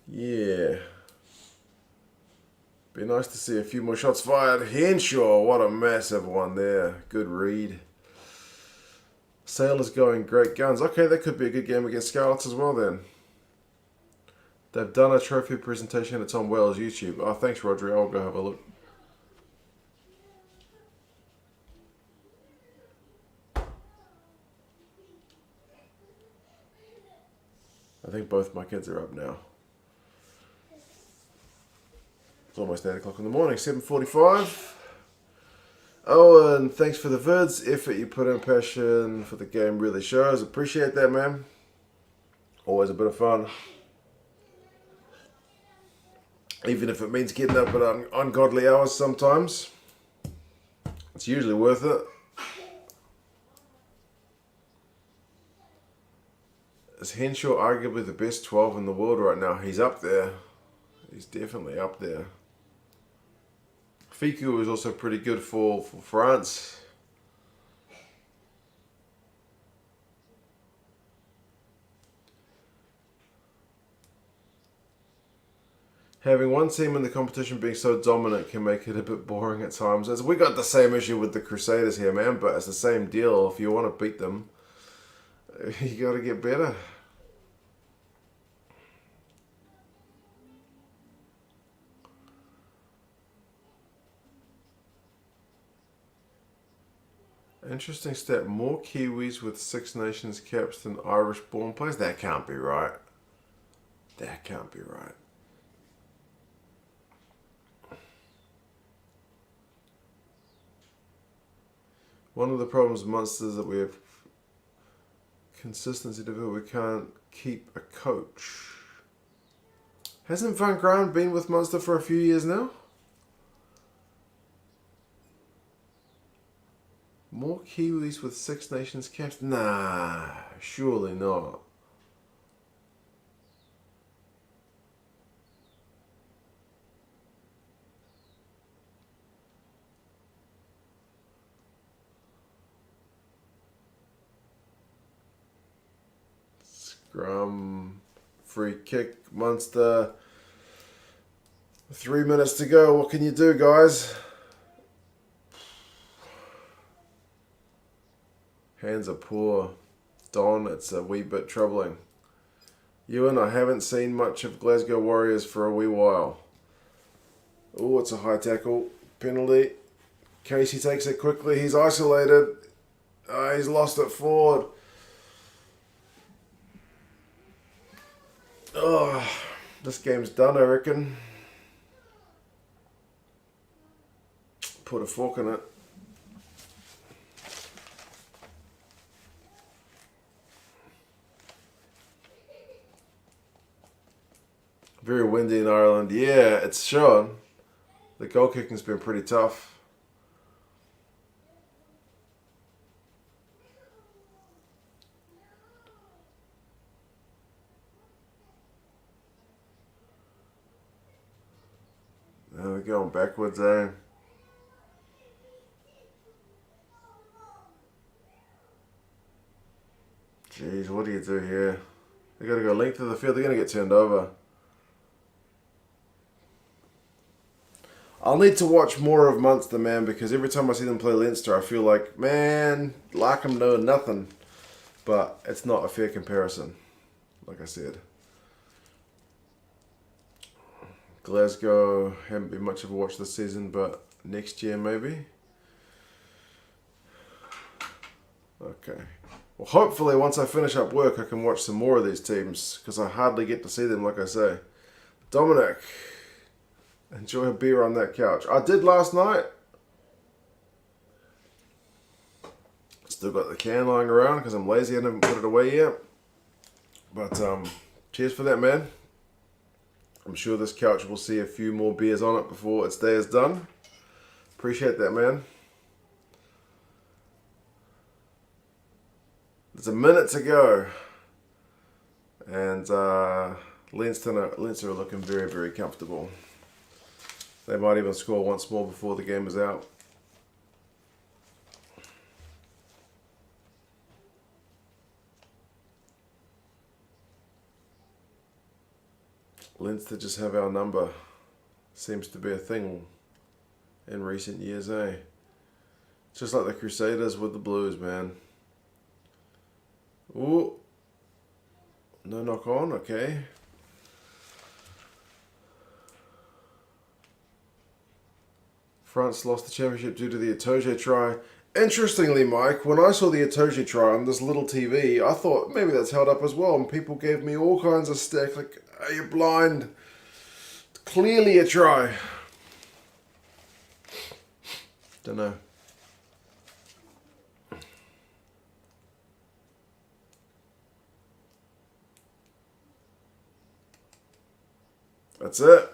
Yeah. Be nice to see a few more shots fired. Henshaw, what a massive one there. Good read. Sailor's going great guns. Okay, that could be a good game against Scarlets as well then. They've done a trophy presentation. It's on Wales YouTube. Oh, thanks, Rodri. I'll go have a look. I think both my kids are up now. It's almost 8 o'clock in the morning, 7:45. Oh, and thanks for the vids. Effort you put in, passion for the game really shows. Appreciate that, man. Always a bit of fun. Even if it means getting up at ungodly hours sometimes. It's usually worth it. Is Henshaw arguably the best 12 in the world right now? He's up there. He's definitely up there. Fiku is also pretty good for France. Having one team in the competition being so dominant can make it a bit boring at times. As we got the same issue with the Crusaders here, man, but it's the same deal. If you want to beat them, you got to get better. Interesting stat. More Kiwis with Six Nations caps than Irish-born players. That can't be right. That can't be right. One of the problems with Munster is that we have consistency development. We can't keep a coach. Hasn't Van Graan been with Munster for a few years now? More Kiwis with Six Nations caps? Nah, surely not. Scrum, free kick, Munster. 3 minutes to go. What can you do, guys? Hands are poor. Don, it's a wee bit troubling. Ewan, I haven't seen much of Glasgow Warriors for a wee while. Oh, it's a high tackle. Penalty. Casey takes it quickly. He's isolated. He's lost it forward. Oh, this game's done, I reckon. Put a fork in it. Very windy in Ireland. Yeah, it's shown. The goal kicking's been pretty tough. Now we're going backwards, eh? Jeez, what do you do here? They got to go length of the field. They're going to get turned over. I'll need to watch more of Munster, man, because every time I see them play Leinster, I feel like, man, Larkham know nothing. But it's not a fair comparison, like I said. Glasgow, haven't been much of a watch this season, but next year maybe. Okay. Well, hopefully once I finish up work, I can watch some more of these teams, because I hardly get to see them, like I say. Dominic. Enjoy a beer on that couch. I did last night. Still got the can lying around because I'm lazy and haven't put it away yet. But cheers for that, man. I'm sure this couch will see a few more beers on it before its day is done. Appreciate that, man. There's a minute to go. And Leinster are looking very, very comfortable. They might even score once more before the game is out. Leinster just have our number. Seems to be a thing in recent years, eh? Just like the Crusaders with the Blues, man. Ooh. No knock on, okay. France lost the championship due to the Itoje try. Interestingly, Mike, when I saw the Itoje try on this little TV, I thought maybe that's held up as well. And people gave me all kinds of stick. Like, are you blind? It's clearly a try. Don't know. That's it.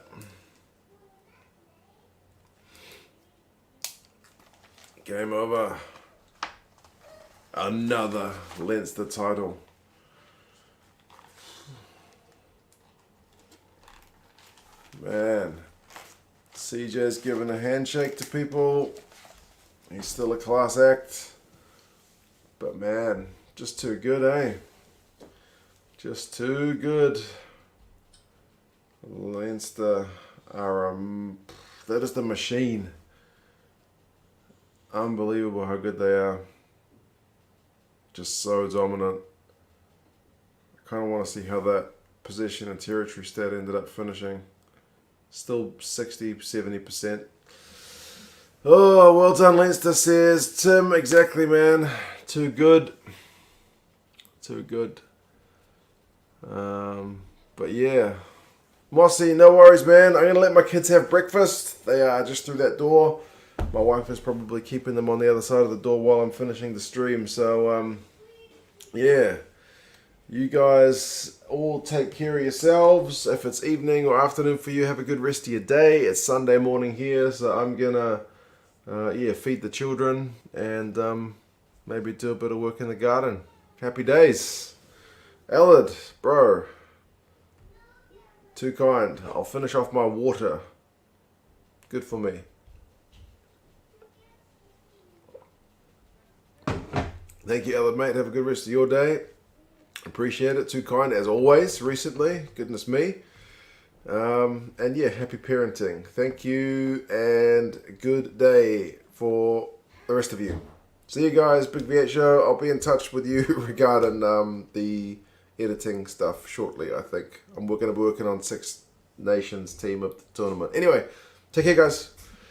Game over. Another Leinster title. Man. CJ's giving a handshake to people. He's still a class act. But man, just too good, eh? Just too good. Leinster are that is the machine. Unbelievable how good they are. Just so dominant. I kind of want to see how that possession and territory stat ended up finishing. Still 60-70%. Oh, well done, Leinster, says Tim. Exactly, man. Too good. Too good. But yeah. Mossy, no worries, man. I'm going to let my kids have breakfast. They are just through that door. My wife is probably keeping them on the other side of the door while I'm finishing the stream. So, yeah. You guys all take care of yourselves. If it's evening or afternoon for you, have a good rest of your day. It's Sunday morning here, so I'm going to, feed the children and maybe do a bit of work in the garden. Happy days. Ellard, bro. Too kind. I'll finish off my water. Good for me. Thank you, Ellard, mate. Have a good rest of your day. Appreciate it. Too kind as always recently. Goodness me. And yeah, happy parenting. Thank you, and good day for the rest of you. See you guys, Big V8 Show. I'll be in touch with you regarding the editing stuff shortly, I think. I'm going to be working on Six Nations team of the tournament. Anyway, take care, guys.